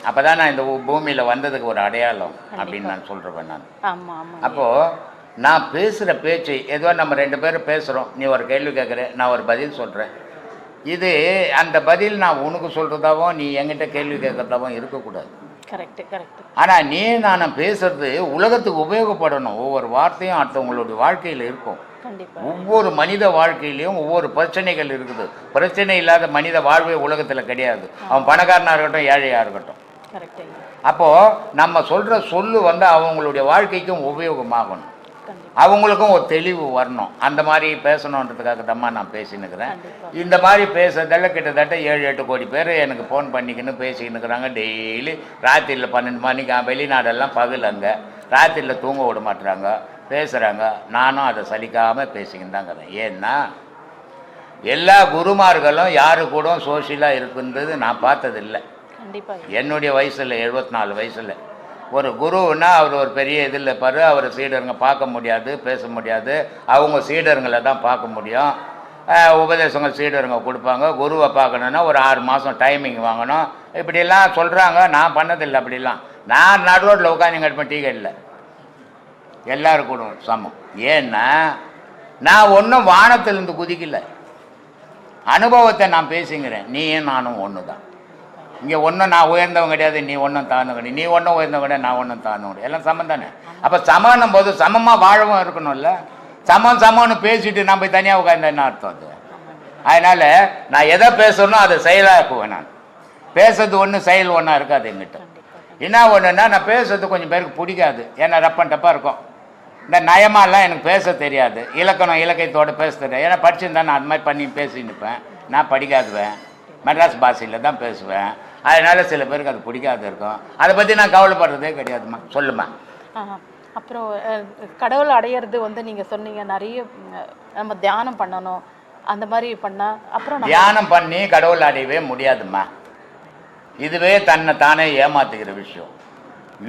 அப்போ தான் நான் இந்த பூமியில் வந்ததுக்கு ஒரு அடையாளம் அப்படின்னு நான் சொல்கிறேன். நான் அப்போது நான் பேசுகிற பேச்சு ஏதோ நம்ம 2 பேரும் பேசுகிறோம், நீ ஒரு கேள்வி கேட்குற, நான் ஒரு பதில் சொல்கிறேன். இது அந்த பதில் நான் உனக்கு சொல்கிறதாவும் நீ என்கிட்ட கேள்வி கேட்குறதாவும் இருக்கக்கூடாது. ஆனால் நான் பேசுறது உலகத்துக்கு உபயோகப்படணும். ஒவ்வொரு வார்த்தையும் அடுத்தவங்களுடைய வாழ்க்கையில் இருக்கும். ஒவ்வொரு மனித வாழ்க்கையிலையும் ஒவ்வொரு பிரச்சனைகள் இருக்குது. பிரச்சனை இல்லாத மனித வாழ்வே உலகத்தில் கிடையாது. அவன் பணக்காரனாக இருக்கட்டும், ஏழையாக இருக்கட்டும். அப்போது நம்ம சொல்கிற சொல்லு அவங்களுடைய வாழ்க்கைக்கும் உபயோகமாகணும், அவங்களுக்கும் ஒரு தெளிவு வரணும். அந்த மாதிரி பேசணுன்றதுக்காக தான் நான் பேசினுக்கிறேன். இந்த மாதிரி பேசுறதால கிட்டத்தட்ட 7-8 கோடி பேர் எனக்கு ஃபோன் பண்ணிக்கின்னு பேசிக்கின்னு இருக்கிறாங்க. டெய்லி ராத்திரியில் 12 மணிக்கு, வெளிநாடெல்லாம் பகலங்க, ராத்திரியில் தூங்க விட மாட்டுறாங்க, பேசுகிறாங்க. நானும் அதை சலிக்காமல் பேசிக்கின்னு தாங்க. ஏன்னா எல்லா குருமார்களும் யாரு கூட சோஷியலாக இருக்குன்றது நான் பார்த்ததில்லை. என்னுடைய வயசில் 74 வயசில் ஒரு குருன்னா அவர் ஒரு பெரிய இதில் இருப்பார். அவர் சீடருங்க பார்க்க முடியாது, பேச முடியாது. அவங்க சீடருங்களை தான் பார்க்க முடியும். உபதேசங்கள் சீடருங்க கொடுப்பாங்க. குருவை பார்க்கணுன்னா ஒரு 6 மாதம் டைமிங் வாங்கணும். இப்படிலாம் சொல்கிறாங்க. நான் பண்ணதில்லை அப்படிலாம். நான் நடுரோட்டில் உட்காந்து இருப்பேன், டீ கடையில். எல்லோரும் கூட சமம். ஏன்னா நான் ஒன்றும் வானத்திலேருந்து குதிக்கலை, அனுபவத்தை நான் பேசிக்கிறேன். நீயும் நானும் ஒன்று தான். இங்கே ஒன்றும் நான் உயர்ந்தவங்க கிடையாது, நீ ஒன்றும் தாழ்ந்தவங்க கிடையாது, நீ ஒன்றும் உயர்ந்தவங்க கிடையாது, நான் ஒன்றும் தாழ்ந்தவங்க கிடையாது, எல்லாம் சமம் தானே. அப்போ சமன்னும் போது சமமாக வாழவும் இருக்கணும்ல. சமம்னு பேசிட்டு நான் போய் தனியாக உட்கார்ந்தா என்ன அர்த்தம் அது? அதனால் நான் எதை பேசணும் அதை செயலாக்குவேன். நான் பேசுறது ஒன்று, செயல் ஒன்றா இருக்காது எங்கிட்ட. என்ன ஒன்றுன்னா, நான் பேசுறது கொஞ்சம் பேருக்கு பிடிக்காது. ஏன்னா ரப்பன் டப்பாக இருக்கும். இந்த நயமாலாம் எனக்கு பேச தெரியாது, இலக்கியத்தோடு பேச தெரியாது. ஏன்னா படிச்சுருந்தா நான் அது மாதிரி பண்ணி பேசி நிற்பேன். நான் படிக்காதுவேன், மெட்ராஸ் பாஷையில் தான் பேசுவேன். அதனால் சில பேருக்கு அது பிடிக்காது இருக்கும். அதை பற்றி நான் கவலைப்படுறதே கிடையாதுமா. சொல்லுமா. அப்புறம் கடவுள் அடையிறது நீங்கள் சொன்னீங்க, நிறைய நம்ம தியானம் பண்ணணும், அந்த மாதிரி பண்ணால் அப்புறம் தியானம் பண்ணி கடவுள் அடையவே முடியாதுமா. இதுவே தன்னை தானே ஏமாத்துக்கிற விஷயம்.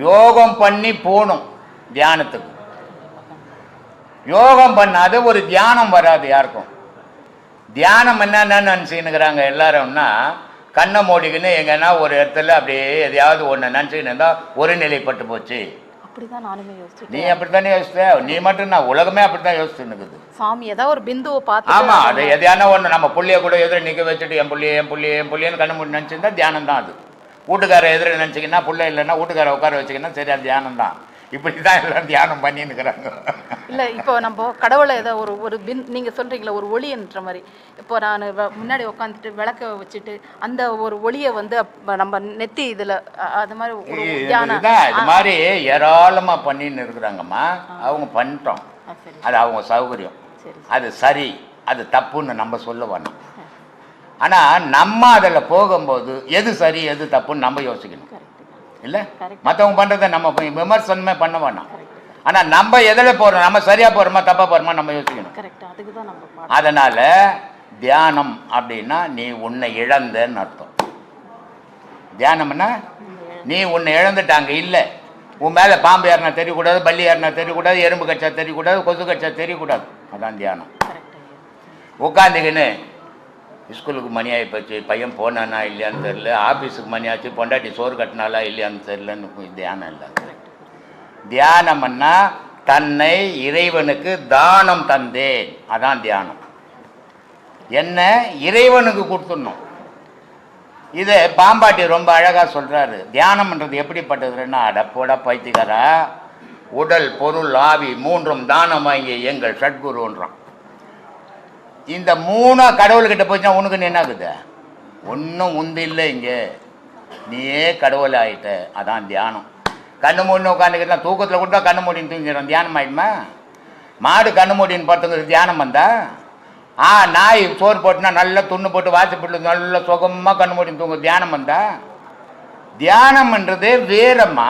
யோகம் பண்ணி போகணும் தியானத்துக்கு. யோகம் பண்ணாது ஒரு தியானம் வராது யாருக்கும். தியானம் என்னென்னு நினச்சிக்கின்னுக்கிறாங்க எல்லாரும்னா, கண்ணை மூடிக்கின்னு எங்கன்னா ஒரு இடத்துல அப்படியே எதையாவது ஒன்று நினச்சிக்கின்னு இருந்தால் ஒரு நிலைப்பட்டு போச்சு. அப்படிதான் நானுமே யோசிச்சேன். நீ அப்படித்தானே யோசிச்ச? நீ மட்டும் நான் உலகமே அப்படித்தான் யோசிச்சுன்னுக்குது. சாமி ஏதாவது ஒரு பிந்துவை பார்த்து, ஆமாம், அது எதையான ஒன்று நம்ம புள்ளியை கூட எதிர நிற்க வச்சுட்டு என் புள்ளியன்னு கண்ணு மூடி நினச்சிருந்தா தியானம் தான் அது. வீட்டுக்கார எதிர நினச்சிங்கன்னா, புள்ள இல்லைன்னா வீட்டுக்கார உட்கார வச்சுக்கின்னா சரி, அது தியானம் தான். இப்படி தான் எல்லாம் தியானம் பண்ணின்னுக்கிறாங்க. இல்லை, இப்போ நம்ம கடவுளை ஏதோ ஒரு நீங்கள் சொல்கிறீங்களா ஒரு ஒளின்ற மாதிரி. இப்போ நான் முன்னாடி உட்காந்துட்டு விளக்க வச்சுட்டு அந்த ஒரு ஒளியை நம்ம நெத்தி இதில் அது மாதிரி இது மாதிரி ஏராளமாக பண்ணின்னு இருக்கிறாங்கம்மா. அவங்க பண்ணிட்டோம், அது அவங்க சௌகரியம். அது சரி, அது தப்புன்னு நம்ம சொல்ல வேணும். ஆனால் நம்ம அதில் போகும்போது எது சரி எது தப்புன்னு நம்ம யோசிக்கணும் இல்லை. மற்றவங்க பண்ணுறதை நம்ம விமர்சனமே பண்ண வேணாம். ஆனால் நம்ம எதில் போகிறோம், நம்ம சரியாக போகிறோமா தப்பாக போகிறோமா நம்ம யோசிக்கணும். அதனால் தியானம் அப்படின்னா நீ உன்னை இழந்தன்னு அர்த்தம். தியானம்னா நீ உன்னை இழந்துட்டாங்க இல்லை. உன் மேலே பாம்பு ஏறினா தெரியக்கூடாது, பள்ளி ஏறினா தெரியக்கூடாது, எறும்பு கச்சா தெரியக்கூடாது, கொசு கச்சா தெரியக்கூடாது. அதான் தியானம். உட்காந்துக்கின்னு ஸ்கூலுக்கு மணி ஆகி போச்சு, பையன் போனானா இல்லையான்னு தெரில, ஆஃபீஸுக்கு மணி ஆச்சு, பொண்டாட்டி சோறு கட்டினாலா இல்லையான்னு தெரிலன்னு தியானம் இல்லை. தியானம்னா தன்னை இறைவனுக்கு தானம் தந்தேன், அதான் தியானம். என்ன இறைவனுக்கு கொடுத்துடணும். இதை பாம்பாட்டி ரொம்ப அழகாக சொல்கிறாரு. தியானம்ன்றது எப்படிப்பட்டதுன்னா, அடப்போட பைத்தியக்காரா, உடல் பொருள் ஆவி மூன்றும் தானம் வாங்கி எங்கள் சட்குருன்றான். இந்த 3 கடவுள்கிட்ட போச்சுன்னா உனக்கு என்ன ஆகுது? ஒன்றும் உந்து இல்லை, இங்கே நீயே கடவுள் ஆகிட்ட. அதான் தியானம். கண்ணு மூடின்னு உட்காந்துக்கிட்டா தூக்கத்தில் கொடுத்தா கண்ணு மூடின்னு தூங்கிடுறோம், தியானம் ஆகிடுமா? மாடு கண்ணு மூடின்னு பார்த்துங்கிறது தியானம் வந்தா? நாய் சோறு போட்டுனா நல்லா துண்ணு போட்டு வாசிப்பிட்டு நல்லா சுகமாக கண்ணு மூடின்னு தூங்க தியானம் வந்தா? தியானம்ன்றதே வேறம்மா.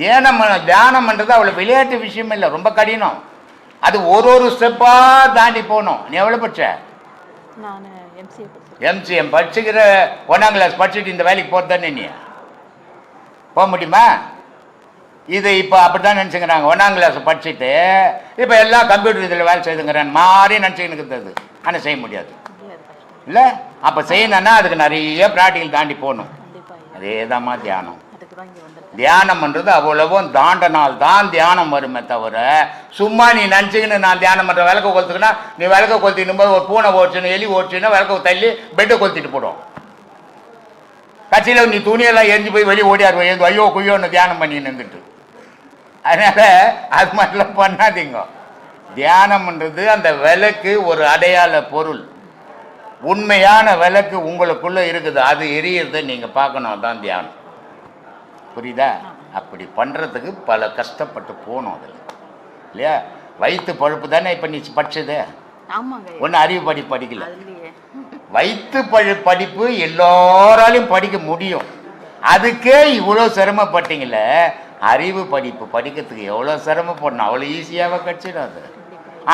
தியானம்ன்றது அவ்வளோ விளையாட்டு விஷயம் இல்லை, ரொம்ப கடினம். அது ஒரு ஸ்டெப்பாக தாண்டி போகணும். நீ எவ்வளோ படிச்ச? எம்சிஎம் படிச்சுக்கிற 1ஆம் கிளாஸ் படிச்சுட்டு இந்த வேலைக்கு போகிறது தானே நீ போக முடியுமா? இது இப்போ அப்படி தான் நினச்சிக்கிறாங்க. 1ஆம் கிளாஸ் படிச்சுட்டு இப்போ எல்லாம் கம்ப்யூட்டர் இதில் வேலை செய்துங்கிறான் மாதிரி நினச்சிக்கின்னு இருக்கிறது. ஆனால் செய்ய முடியாது இல்லை. அப்போ செய்யணுன்னா அதுக்கு நிறைய ப்ராக்டிக்கல் தாண்டி போகணும். அதே தான்மா தியானம். தியானம்ன்றது அவ்வளவும் தாண்டனால் தான் தியானம் வருமே தவிர, சும்மா நீ நினச்சிக்கின்னு நான் தியானம் பண்ணுற விளக்க கொளுத்துக்குன்னா, நீ விளக்க கொளுத்திடும் போது ஒரு பூனை ஓடிச்சுன்னு எலி ஓடிச்சுன்னா விளக்க தள்ளி பெட்டை கொளுத்திட்டு போடும். கட்சியில் நீ துணியெல்லாம் எரிஞ்சு போய் வெளியே ஓடியாரு, ஐயோ குய்யோன்னு தியானம் பண்ணி நின்றுட்டு. அதனால் அது மாதிரிலாம் பண்ணாதீங்க. தியானம்ன்றது அந்த விளக்கு ஒரு அடையாள பொருள். உண்மையான விளக்கு உங்களுக்குள்ளே இருக்குது, அது எரியறதை நீங்கள் பார்க்கணும். அதுதான் தியானம். புரியுதா? அப்படி பண்ணுறதுக்கு பல கஷ்டப்பட்டு போகணும் அதில் இல்லையா? வயிற்று பழுப்பு தானே இப்போ நீ படிச்சது. ஒன்றும் அறிவு படிக்கல. வயிற்று படிப்பு எல்லாராலையும் படிக்க முடியும். அதுக்கே இவ்வளோ சிரமப்பட்டீங்களே, அறிவு படிப்பு படிக்கிறதுக்கு எவ்வளோ சிரமப்படணும், அவ்வளோ ஈஸியாக கிடச்சிடும் அது.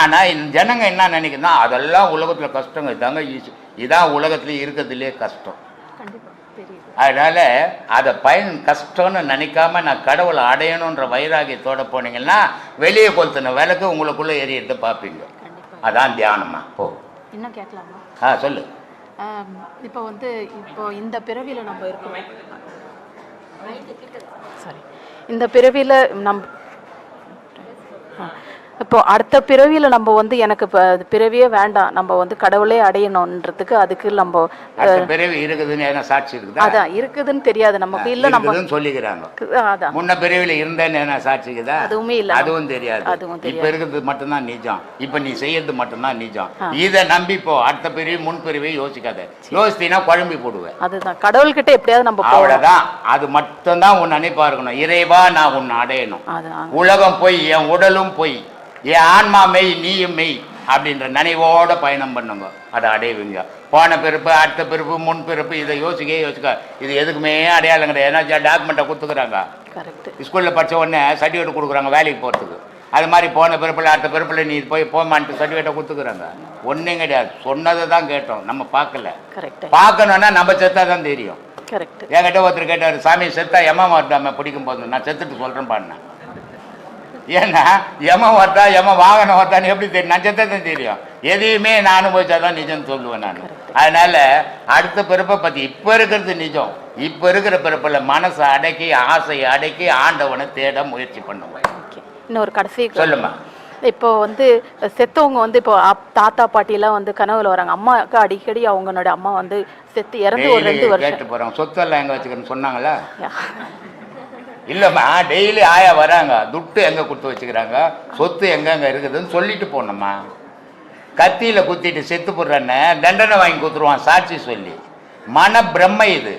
ஆனால் இந்த ஜனங்க என்ன நினைக்கிறதுனா, அதெல்லாம் உலகத்தில் கஷ்டங்க, இதாங்க ஈஸி, இதான் உலகத்துலேயே இருக்கிறதுலே கஷ்டம். அதனால் அதை கஷ்டம்னு நினைக்காம நான் கடவுளை அடையணுன்ற வைராகியத்தோடு போனீங்கன்னா வெளியே கொளுத்தின விளக்கு உங்களுக்குள்ளே எரியத்தை பார்ப்பீங்க. அதான் தியானமா. போ இன்னும் கேட்கலாமா? சொல்லு. இப்போ இந்த பிறவியில் நம்ம இருக்கோம். சாரி, இந்த பிறவியில் இப்போ அடுத்த பிறவியில் நம்ம எனக்கு பிறவியே வேண்டாம், நம்ம கடவுளே அடையணுன்றதுக்கு அதுக்கு நம்ம பிறவி இருக்குதுன்னு சாட்சி இருக்குதா? அதான் இருக்குதுன்னு தெரியாது நமக்கு. இல்லை நம்ம சொல்லிக்கிறாங்க. அதான் முன்ன பிறவியில் இருந்தேன்னு என்ன சாட்சிக்குதா? அதுவுமே இல்லை, அதுவும் தெரியாது. இப்போ இருக்கிறது மட்டும்தான் நிஜம். இப்போ நீ செய்யறது மட்டும்தான் நிஜம். இதை நம்பிப்போ. அடுத்த பிறவி முன் பிறவி யோசிக்காத. யோசித்தீங்கன்னா குழம்பி போடுவேன். அதுதான் கடவுள்கிட்ட எப்படியாவது நம்ம அவ்வளோதான். அது மட்டும்தான் உன் நினைப்பா இருக்கணும். இறைவா நான் உன்னை அடையணும். உலகம் போய் என் உடலும் போய் என் ஆன்மா மெய் நீயும் மெய் அப்படின்ற நினைவோட பயணம் பண்ணுங்க, அதை அடைவீங்க. போன பிறப்பு அடுத்த பிறப்பு முன் பிறப்பு இதை யோசிக்க இது எதுக்குமே அடையாளம் கிடையாது. ஏன்னா டாக்குமெண்ட்டை கொடுத்துக்குறாங்க. ஸ்கூலில் படித்த உடனே சர்டிஃபிகேட் கொடுக்குறாங்க வேலைக்கு போகிறதுக்கு. அது மாதிரி போன பிறப்பில் அடுத்த பிறப்பில் நீ போய் போமான்ட்டு சர்டிஃபிகேட்டை கொடுத்துக்குறாங்க. ஒன்றும் கிடையாது, சொன்னதை தான் கேட்டோம், நம்ம பார்க்கல. பார்க்கணுன்னா நம்ம செத்தா தான் தெரியும். என்கிட்ட ஒருத்தர் கேட்டார், சாமி செத்தா எம்மா வருதாம பிடிக்கும் போது நான் செத்துட்டு சொல்கிறேன் பாருண்ணேன். ஏன்னா எமன் வரட்டா எமன் வாகனம் வரட்டான்னு எப்படி தெரியும்? நான் செத்தான் தெரியும். எதையுமே நான் அனுபவிச்சாதான் நிஜம்னு சொல்லுவேன் நான். அதனால அடுத்த பிறப்பை பற்றி இப்போ இருக்கிறது நிஜம். இப்போ இருக்கிற பிறப்பில் மனசை அடக்கி ஆசையை அடக்கி ஆண்டவனை தேட முயற்சி பண்ணுவேன். இன்னொரு கடைசி சொல்லுமா. இப்போ செத்தவங்க இப்போ தாத்தா பாட்டியெல்லாம் கனவுல வராங்க. அம்மாவுக்கு அடிக்கடி அவங்களோட அம்மா செத்து இறந்து ஒரு 2 வருஷம் கேட்டு போகிறாங்க. சொத்து எல்லாம் எங்கே வச்சுக்கணும்னு சொன்னாங்களா? இல்லைம்மா, டெய்லி ஆயா வராங்க, துட்டு எங்கே கொடுத்து வச்சுக்கிறாங்க, சொத்து எங்கெங்கே இருக்குதுன்னு சொல்லிட்டு போனோம்மா. கத்தியில் குத்திட்டு செத்து போடுறேன்னு தண்டனை வாங்கி கொடுத்துருவான் சாட்சி சொல்லி. மன பிரம்மை இது.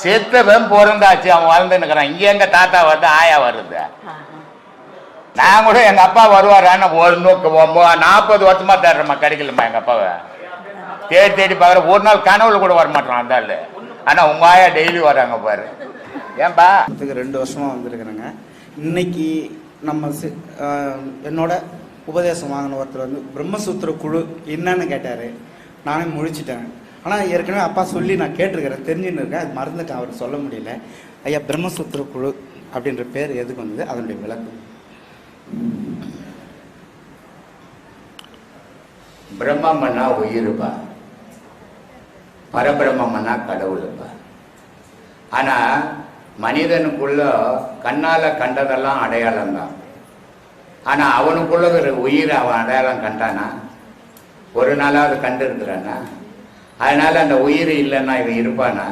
செத்தவன் பிறந்தாச்சு, அவன் வளர்ந்துன்னுக்கிறான். இங்கே எங்கள் தாத்தா வருது, ஆயா வருது. நான் கூட எங்கள் அப்பா வருவாரான்னு 40 வருஷமாக தேடுறேம்மா, கிடைக்கலம்மா எங்கள் அப்பாவை. தேடி தேடி பார்க்குற ஒரு நாள் கனவுல கூட வர மாட்டோம் அந்த இல்லை. ஆனால் உங்கள் ஆயா டெய்லி வராங்க பாரு. ஏன்பா 2 வருஷமாக வந்திருக்கிறேங்க. இன்னைக்கு நம்ம என்னோட உபதேசம் வாங்கின ஒருத்தர் வந்து பிரம்மசூத்திர குழு என்னன்னு கேட்டார். நானே முழிச்சிட்டேன். ஆனால் ஏற்கனவே அப்பா சொல்லி நான் கேட்டிருக்கிறேன், தெரிஞ்சுன்னு இருக்கேன், அது மறந்துட்டேன், அவர் சொல்ல முடியல. ஐயா, பிரம்மசூத்திர குழு அப்படின்ற பேர் எதுக்கு வந்தது, அதனுடைய விளக்கம்? பிரம்மன்னா உயிருப்பா, பரபிரம்மன்னா கடவுளுப்பா. ஆனால் மனிதனுக்குள்ள கண்ணால் கண்டதெல்லாம் அடையாளம் தான். ஆனால் அவனுக்குள்ள ஒரு உயிரை அவன் அடையாளம் கண்டானா? ஒரு நாளாவது கண்டு இருக்கிறானா? அதனால் அந்த உயிர் இல்லைன்னா இவன் இருப்பானா?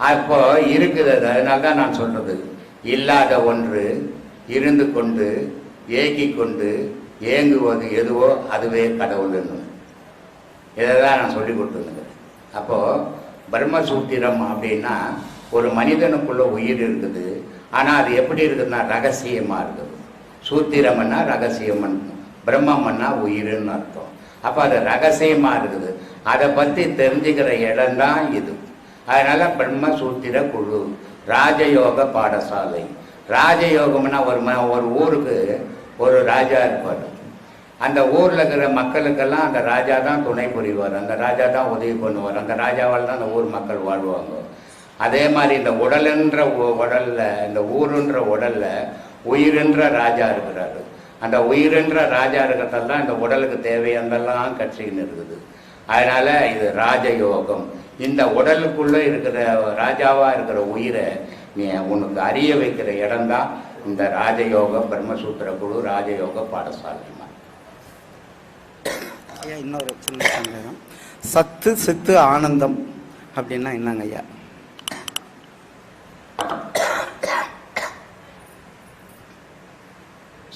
அப்போ இருக்குது. அதனால தான் நான் சொல்கிறது, இல்லாத ஒன்று இருந்து கொண்டு ஏக்கி கொண்டு ஏங்குவது எதுவோ அதுவே கடவுள்னு இதை தான் நான் சொல்லி கொடுத்துருந்தேன். அப்போது பிரம்மசூத்திரம் அப்படின்னா ஒரு மனிதனுக்குள்ள உயிர் இருக்குது. ஆனால் அது எப்படி இருக்குதுன்னா ரகசியமாக இருக்குது. சூத்திரம்னா ரகசியம், பிரம்மம்னா உயிர்னு அர்த்தம். அப்போ அது ரகசியமாக இருக்குது. அதை பற்றி தெரிஞ்சுக்கிற இடம்தான் இது. அதனால் பிரம்மசூத்திர குழு, ராஜயோக பாடசாலை. ராஜயோகம்னா ஒரு ஊருக்கு ஒரு ராஜா இருப்பார். அந்த ஊரில் இருக்கிற மக்களுக்கெல்லாம் அந்த ராஜா தான் துணை புரிவார், அந்த ராஜா தான் உதவி பண்ணுவார், அந்த ராஜாவால் தான் அந்த ஊர் மக்கள் வாழ்வாங்க. அதே மாதிரி இந்த உடலுன்ற உடலில், இந்த ஊருன்ற உடலில் உயிரென்ற ராஜா இருக்கிறாரு. அந்த உயிரென்ற ராஜா இருக்கிறதெல்லாம் இந்த உடலுக்கு தேவையானதெல்லாம் கட்சின்னு இருக்குது. அதனால் இது ராஜயோகம். இந்த உடலுக்குள்ளே இருக்கிற ராஜாவாக இருக்கிற உயிரை நீ உனக்கு அறிய வைக்கிற இடம்தான் இந்த ராஜயோக பிரம்மசூத்திர குழு, ராஜயோக பாடசாலை. ஐயா, இன்னொரு சின்ன சந்தேகம், சத்து சித்து ஆனந்தம் அப்படின்னா என்னங்க ஐயா?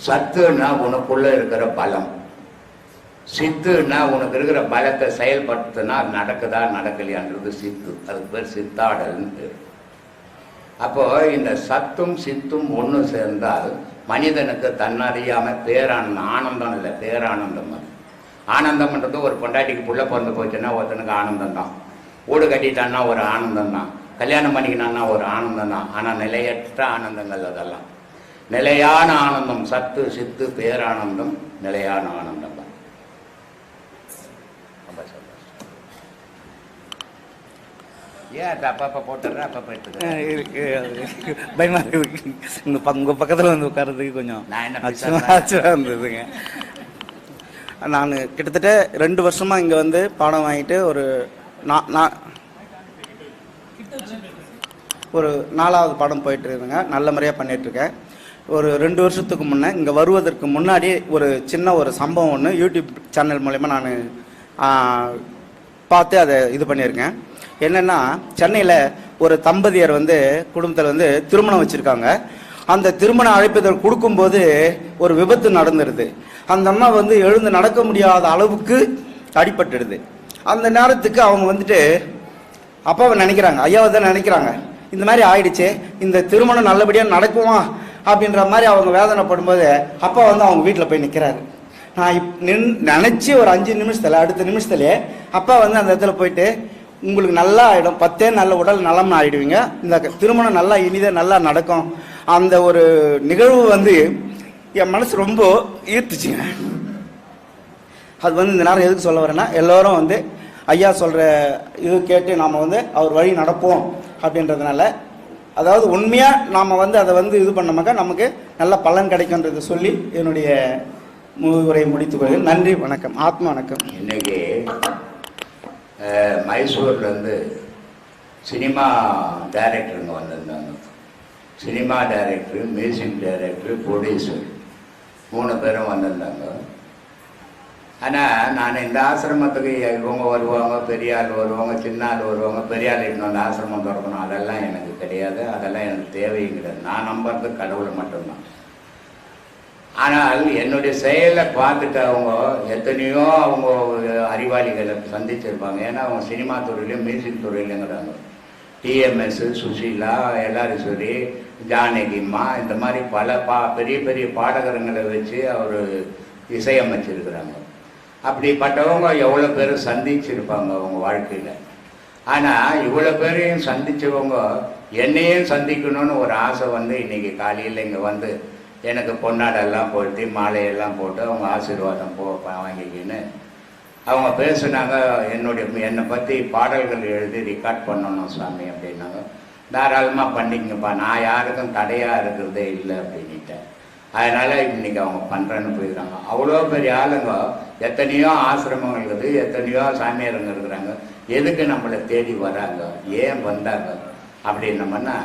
சத்துன்னா உனக்குள்ள இருக்கிற பலம், சித்துன்னா உனக்கு இருக்கிற பலத்தை செயல்படுத்தினா நடக்குதா நடக்கலையான்றது சித்து. அதுக்கு பேர் சித்தாடல்னு பேர். அப்போ இந்த சத்தும் சித்தும் ஒன்று சேர்ந்தால் மனிதனுக்கு தன்னறியாமல் பேரானந்தம், ஆனந்தம் இல்லை பேரானந்தம். அது ஆனந்தம்ன்றது ஒரு பொண்டாட்டிக்கு புள்ள பிறந்து போச்சுன்னா ஒருத்தனுக்கு ஆனந்தம் தான், வீடு கட்டிட்டான்னா ஒரு ஆனந்தம் தான், கல்யாணம் பண்ணிக்கினான்னா ஒரு ஆனந்தம் தான். ஆனால் நிலையற்ற ஆனந்தங்கள் அதெல்லாம். நிலையான ஆனந்தம் சத்து சித்து பேரானந்தம், நிலையான ஆனந்தம் தான். ஏன் அப்பப்போ போட்டுடுற, அப்பப்போ எடுத்துக்கிறேன். பயமா இருக்கு. உங்கள் பக்கத்தில் வந்து உட்கார்றதுக்கு கொஞ்சம் நான் என்ன ஆச்சரியம் இருந்ததுங்க. நான் கிட்டத்தட்ட 2 வருஷமாக இங்கே வந்து பாடம் வாங்கிட்டு ஒரு 4வது பாடம் போயிட்டு இருக்குங்க. நல்ல முறையாக பண்ணிகிட்ருக்கேன். ஒரு 2 வருஷத்துக்கு முன்னே இங்கே வருவதற்கு முன்னாடி ஒரு சின்ன ஒரு சம்பவம் ஒன்று யூடியூப் சேனல் மூலயமா நான் பார்த்து அதை இது பண்ணியிருக்கேன். என்னென்னா, சென்னையில் ஒரு தம்பதியர் வந்து குடும்பத்தில் வந்து திருமணம் வச்சுருக்காங்க. அந்த திருமண அழைப்பிதழ் கொடுக்கும்போது ஒரு விபத்து நடந்துடுது. அந்த அம்மா வந்து எழுந்து நடக்க முடியாத அளவுக்கு அடிபட்டுடுது. அந்த நேரத்துக்கு அவங்க வந்துட்டு அப்பாவை நினைக்கிறாங்க, ஐயாவை தான் நினைக்கிறாங்க. இந்த மாதிரி ஆயிடுச்சு, இந்த திருமணம் நல்லபடியாக நடக்குமா அப்படின்ற மாதிரி அவங்க வேதனைப்படும்போது அப்பா வந்து அவங்க வீட்டில் போய் நிற்கிறாரு. நான் நினச்சி ஒரு 5 நிமிஷத்தில் அடுத்த நிமிஷத்துலேயே அப்பா வந்து அந்த இடத்துல போயிட்டு, உங்களுக்கு நல்லா ஆகிடும், 10 நல்ல உடல் நலம்னு ஆகிடுவீங்க, இந்த திருமணம் நல்லா இனிதாக நல்லா நடக்கும். அந்த ஒரு நிகழ்வு வந்து என் மனசு ரொம்ப ஈர்த்துச்சுங்க. அது வந்து இந்த நேரம் எதுக்கு சொல்ல வரேன்னா, எல்லோரும் வந்து ஐயா சொல்கிற இது கேட்டு நாம் வந்து அவர் வழி நடப்போம் அப்படின்றதுனால, அதாவது உண்மையாக நாம் வந்து அதை வந்து இது பண்ணோமாக்கா நமக்கு நல்ல பலன் கிடைக்கும்ன்றதை சொல்லி என்னுடைய உரையை முடித்துக் கொள்கிறேன். நன்றி, வணக்கம், ஆத்மா வணக்கம். இன்னைக்கு மைசூர்லேருந்து சினிமா டைரக்டருங்க வந்திருந்தாங்க. Cinema director, music director, producer 3 பேரும் வந்திருந்தாங்க. ஆனால் நான் இந்த ஆசிரமத்துக்கு இவங்க வருவாங்க, பெரிய ஆள் வருவாங்க, சின்ன ஆள் வருவாங்க, பெரிய ஆள் இன்னும் அந்த ஆசிரமம் திறக்கணும், அதெல்லாம் எனக்கு கிடையாது, அதெல்லாம் எனக்கு தேவையும் கிடையாது. நான் நம்புறது கடவுளை மட்டும்தான். ஆனால் என்னுடைய செயலை பார்த்துட்டு அவங்க எத்தனையோ அவங்க அறிவாளிகளை சந்திச்சிருப்பாங்க. ஏன்னா அவங்க சினிமா துறையிலையும் மியூசிக் துறையிலைங்கிறாங்க. டிஎம்எஸ், சுஷீலா, எல்லாரீஸ்வரி, ஜானகிம்மா, இந்த மாதிரி பல பெரிய பெரிய பாடகரங்களை வச்சு அவர் இசையமைச்சிருக்கிறாங்க. அப்படிப்பட்டவங்க எவ்வளோ பேர் சந்திச்சிருப்பாங்க அவங்க வாழ்க்கையில். ஆனால் இவ்வளோ பேரையும் சந்தித்தவங்க என்னையும் சந்திக்கணும்னு ஒரு ஆசை வந்து இன்றைக்கி காலையில் இங்கே வந்து எனக்கு பொன்னாடெல்லாம் போட்டு மாலையெல்லாம் போட்டு அவங்க ஆசீர்வாதம் வாங்கிக்கின்னு அவங்க பேசுனாங்க. என்னை பற்றி பாடல்கள் எழுதி ரெக்கார்ட் பண்ணணும் சாமி அப்படின்னாங்க. தாராளமாக பண்ணிங்கப்பா, நான் யாருக்கும் தடையாக இருக்கிறதே இல்லை அப்படின்ட்டேன். அதனால் இன்றைக்கி அவங்க பண்ணுறேன்னு போயிருக்காங்க. அவ்வளோ பெரிய ஆளுங்க, எத்தனையோ ஆசிரமங்கள் இருக்குது, எத்தனையோ சாமியாருங்க இருக்கிறாங்க. எதுக்கு நம்மளை தேடி வராங்க, ஏன் வந்தாங்க அப்படின்னோம்னா,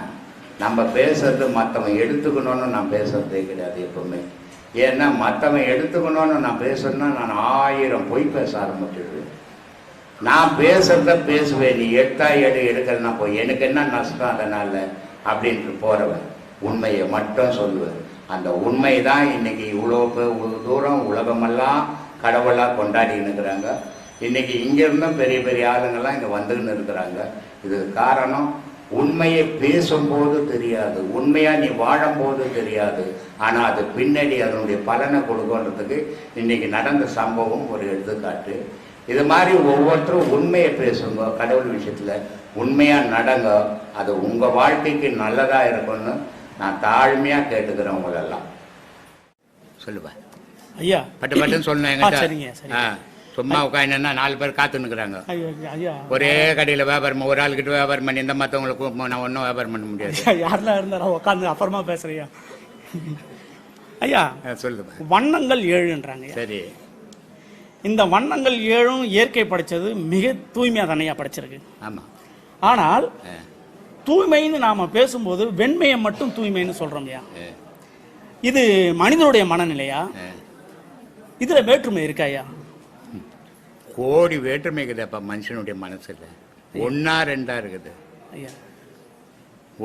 நம்ம பேசுறது மற்றவன் எடுத்துக்கணும்னு நான் பேசுறதே கிடையாது எப்பவுமே. ஏன்னா மற்றவன் எடுத்துக்கணும்னு நான் பேசுறேன்னா நான் 1000 பொய் பேச ஆரம்பிச்சிடுவேன். நான் பேசுறத பேசுவேன், நீ எடுக்கலன்னா போய் எனக்கு என்ன நஷ்டம் அதனால் அப்படின்ட்டு போகிறவன் உண்மையை மட்டும் சொல்லுவேன். அந்த உண்மை தான் இன்றைக்கி இவ்வளோ தூரம் உலகமெல்லாம் கடவுளாக கொண்டாடின்னு இருக்கிறாங்க. இன்றைக்கி இங்கேருந்தும் பெரிய பெரிய ஆளுங்கள்லாம் இங்கே வந்துன்னு இருக்கிறாங்க. இதுக்கு காரணம் உண்மையை பேசும்போது தெரியாது, உண்மையாக நீ வாழும்போது தெரியாது, ஆனால் அது பின்னாடி அதனுடைய பலனை கொடுக்கன்றதுக்கு இன்றைக்கி நடந்த சம்பவம் ஒரு எடுத்துக்காட்டு. இது மாதிரி ஒவ்வொருத்தரும் உண்மையை பேசுங்க, கடவுள் விஷயத்தில் உண்மையாக நடங்க, அது உங்கள் வாழ்க்கைக்கு நல்லதாக இருக்கும்னு நான் தாழ்மையாக கேட்டுக்கிறேன் உங்களெல்லாம். சொல்லுவேன் ஐயா, பட்டு பட்டுன்னு சொல்லணும். சரிங்க சரிங்க. சும்மா உட்காந்துன்னா 4 பேர் காத்துன்னுக்குறாங்க. ஐயா, ஒரே கடையில் வியாபாரம், ஒரு ஆளுக்கிட்ட வியாபாரம் பண்ணி இந்த மற்றவங்களுக்கு நான் ஒன்றும் வியாபாரம் பண்ண முடியாது. யாரெல்லாம் இருந்தாலும் உட்காந்து அப்புறமா பேசுறியா? ஐயா சொல்லுங்க. வண்ணங்கள் 7ன்றாங்க. சரி, இந்த வண்ணங்கள் 7ம் இயற்கை படைச்சது மிக தூய்மையா தானையா படைச்சிருக்கு. ஆமாம். ஆனால் தூய்மைன்னு நாம பேசும்போது வெண்மையை மட்டும் தூய்மைன்னு சொல்றோம் ஐயா. இது மனிதனுடைய மனநிலையா? இதுல வேற்றுமை இருக்கா ஐயா? கோடி வேற்றுமை இருக்குதுப்பா மனுஷனுடைய மனசுல. 1 2 இருக்குது ஐயா.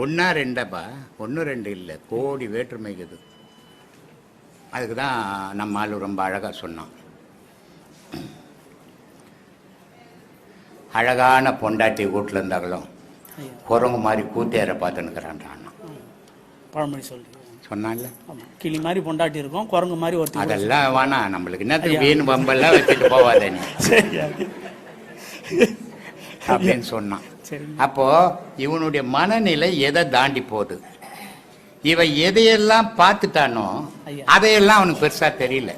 1 2பா, 1 2 இல்லை, கோடி வேற்றுமை இருக்குது. அதுக்கு தான் நம்ம ஆளு ரொம்ப அழகா சொன்னான். அழகான பொண்டாட்டி வீட்டில் இருந்தாங்களும் குரங்கு மாதிரி கூத்தேற பார்த்துன்னுக்கிறான். பழமொழி சொல்லி சொன்னான்ல, கிளி மாதிரி பொண்டாட்டி இருக்கும், குரங்கு மாதிரி ஒருத்தர். அதெல்லாம் வேணா, நம்மளுக்கு என்னத்துக்கு வீண் பம்பெல்லாம் வச்சுட்டு போவாத நீ அப்படின்னு சொன்னான். அப்போ இவனுடைய மனநிலை எதை தாண்டி போகுது, இவன் எதையெல்லாம் பார்த்துட்டானோ அதையெல்லாம் அவனுக்கு பெருசா தெரியல,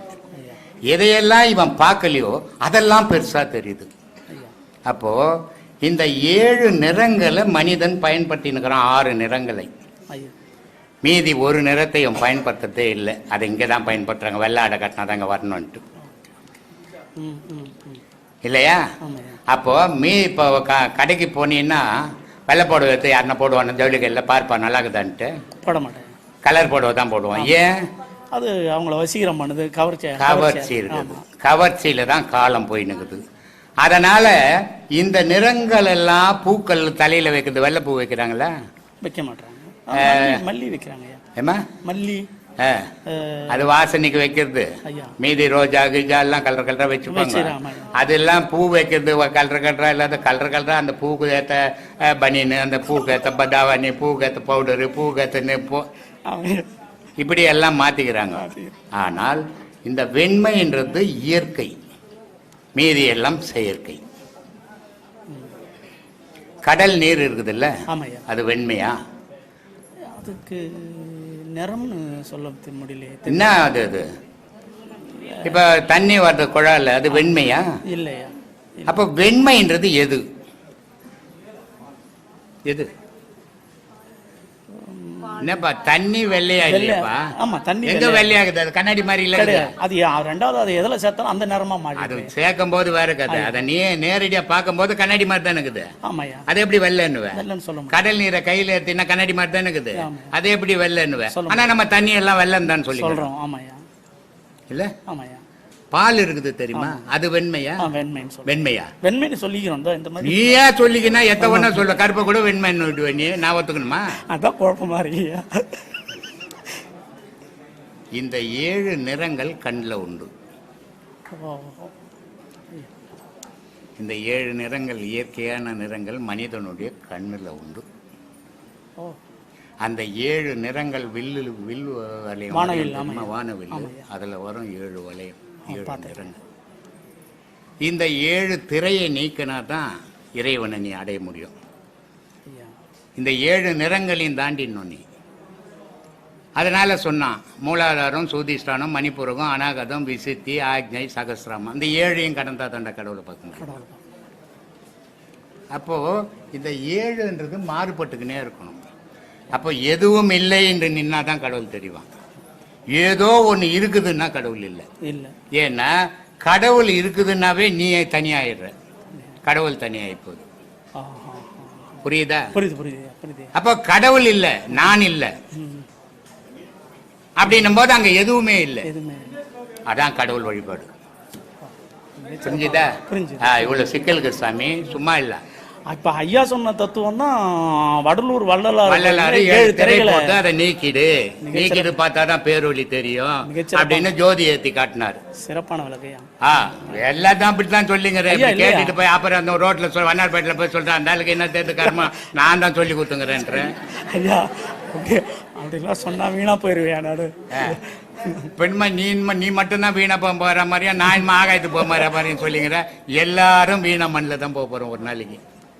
எதையெல்லாம் இவன் பார்க்கலையோ அதெல்லாம் பெருசா தெரியுது. அப்போ இந்த 7 நிறங்களை மனிதன் பயன்படுத்தினுக்கிறான், 6 நிறங்களை. மீதி ஒரு நிறத்தையும் பயன்படுத்துறதே இல்லை. அதை இங்கே தான் பயன்படுத்துறாங்க, வெள்ளாடை கட்டினா தாங்க வரணும்ட்டு இல்லையா? அப்போ இப்போ கடைக்கு போனீங்கன்னா வெள்ளை புடவை எடுத்து யாருன்னா போடுவான், ஜவுளி கையில் பார்ப்பா நல்லா இருக்குதான்ட்டு போட மாட்டேன், கலர் புடவை தான் போடுவான். ஏன்? அது அவங்கள வசீகரம் பண்ணுது, கவர்ச்சி இருக்குது. கவர்ச்சியில தான் காலம் போயினுக்குது. அதனால இந்த நிறங்கள் எல்லாம் பூக்கள் தலையில வைக்கிறது, வெள்ளைப்பூ வைக்கிறாங்களா? வைக்க மாட்டாங்க. மல்லி வைக்கிறாங்க. ஏமா மல்லி அது வாசனைக்கு வைக்கிறது. மீதி ரோஜா கிஜா எல்லாம் கலர் கலரா வச்சுப்பாங்க. அதெல்லாம் பூ வைக்கிறது கலர் கலரா இல்லாத கலர் கலரா அந்த பூக்கு ஏற்ற பனின்னு, அந்த பூக்கு ஏற்ற பதாவணி, பூக்கு ஏற்ற பவுடரு, பூக்கு ஏற்ற நெப்போ, இப்படி எல்லாம் மாத்திக்கிறாங்க. ஆனால் இந்த வெண்மைன்றது இயற்கை, மீதி எல்லாம் செயற்கை. கடல் நீர் இருக்குது இல்ல, அது வெண்மையா? அதுக்கு நிறம்னு சொல்ல முடியல. என்ன அது? அது இப்ப தண்ணி வர்றது குழால, அது வெண்மையா? இல்லையா? அப்ப வெண்மைன்றது எது? எது? என்னப்பா தண்ணி வெள்ளையா இல்லையாப்பா? ஆமா, தண்ணி எங்க வெள்ளையாகுது? அது கண்ணாடி மாதிரி இல்ல. அது ரெண்டாவது அது எதுல சேர்த்தாலும் அந்த நிறமா மாறி. அது சேர்க்கும் போது வேற கதை. அதை நீ நேரடியா பார்க்கும் போது கண்ணாடி மாதிரி தான் இருக்குது. ஆமாயா. அது எப்படி வெள்ளைன்னுவேன்? வெள்ளைன்னு சொல்ல முடியும். கடல் நீரை கையில எடுத்தீங்கன்னா கண்ணாடி மாதிரி தான் இருக்குது. அது எப்படி வெள்ளைன்னுவேன்? ஆனா நம்ம தண்ணி எல்லாம் வெள்ளம் தான் சொல்றோம். ஆமாயா. இல்ல? ஆமாயா. பால் இருக்குது தெரியுமா, அது வெண்மையா? வெண்மையா? வெண்மைன்னு சொல்லிக்கிறோம். இந்த மாதிரி நீயா சொல்லிக்கினா எத்தவனா சொல்ல, கருப்பை கூட வெண்மைன்னு விடுவேன் நீ, நான் ஒத்துக்கணுமா? அதான் குழப்பமா இருக்கியா? இந்த 7 நிறங்கள் கண்ணில் உண்டு. இந்த 7 நிறங்கள் இயற்கையான நிறங்கள் மனிதனுடைய கண்ணில் உண்டு. அந்த 7 நிறங்கள் வில்லு வளையம், வானவில், அதில் வரும் 7 வளையம், 7 நிறங்கள். இந்த 7 திரையை நீக்கினா தான் இறைவனை நீ அடைய முடியும். இந்த 7 நிறங்களையும் தாண்டிடணும் நீ. அதனால சொன்னான் மூலாதாரம், சூதிஷ்டானம், மணிப்பூரகம், அநாகதம், விசித்தி, ஆக்ஞை, சகசிராமம். இந்த 7ஐயும் கடந்தா தாண்ட கடவுளை பார்க்கணும். அப்போ இந்த 7ன்றது மாறுபட்டுக்கினே இருக்கணும். அப்போ எதுவும் இல்லை என்று நின்னா தான் கடவுள் தெரிவான். ஏதோ ஒன்று இருக்குதுன்னா கடவுள் இல்லை. ஏன்னா கடவுள் இருக்குதுன்னாவே நீ தனியாயிடுற, கடவுள் தனியாகி போகுது. புரியுதா? அப்போ கடவுள் இல்லை, நான் இல்லை அப்படின்னும் போது அங்க எதுவுமே இல்லை. அதான் கடவுள் வழிபாடு. புரிஞ்சுதா? இவ்வளவு சிக்கலுக்கு சாமி சும்மா இல்ல. இப்ப ஐயா சொன்ன தத்துவம் தான் வடலூர் வள்ளலார் 7 திரை போட்டு அதை நீக்கிட்டு பார்த்தாதான் பேரொளி தெரியும் அப்படின்னு ஜோதி ஏத்தி காட்டினார். சிறப்பான விளக்கையா. எல்லாத்தையும் அப்படித்தான் சொல்லிங்கிறேன். கேட்டுட்டு போய் அப்புறம் அந்த ரோட்ல வண்ணார்பேட்டில் போய் சொல்றேன் அந்த ஆளுக்கு என்ன தேர்ந்து காரணமா நான் தான் சொல்லி கொடுத்துங்கிறேன். ஐயா அப்படிலாம் சொன்னா வீணா போயிருவேன் நாடு. பெண்மா நீ மட்டும்தான் வீணா போற மாதிரியா, நான் ஆகாயத்து போற மாதிரியும் சொல்லிங்கிற. எல்லாரும் வீணா மண்ணில் தான் போக போறோம் ஒரு நாளைக்கு.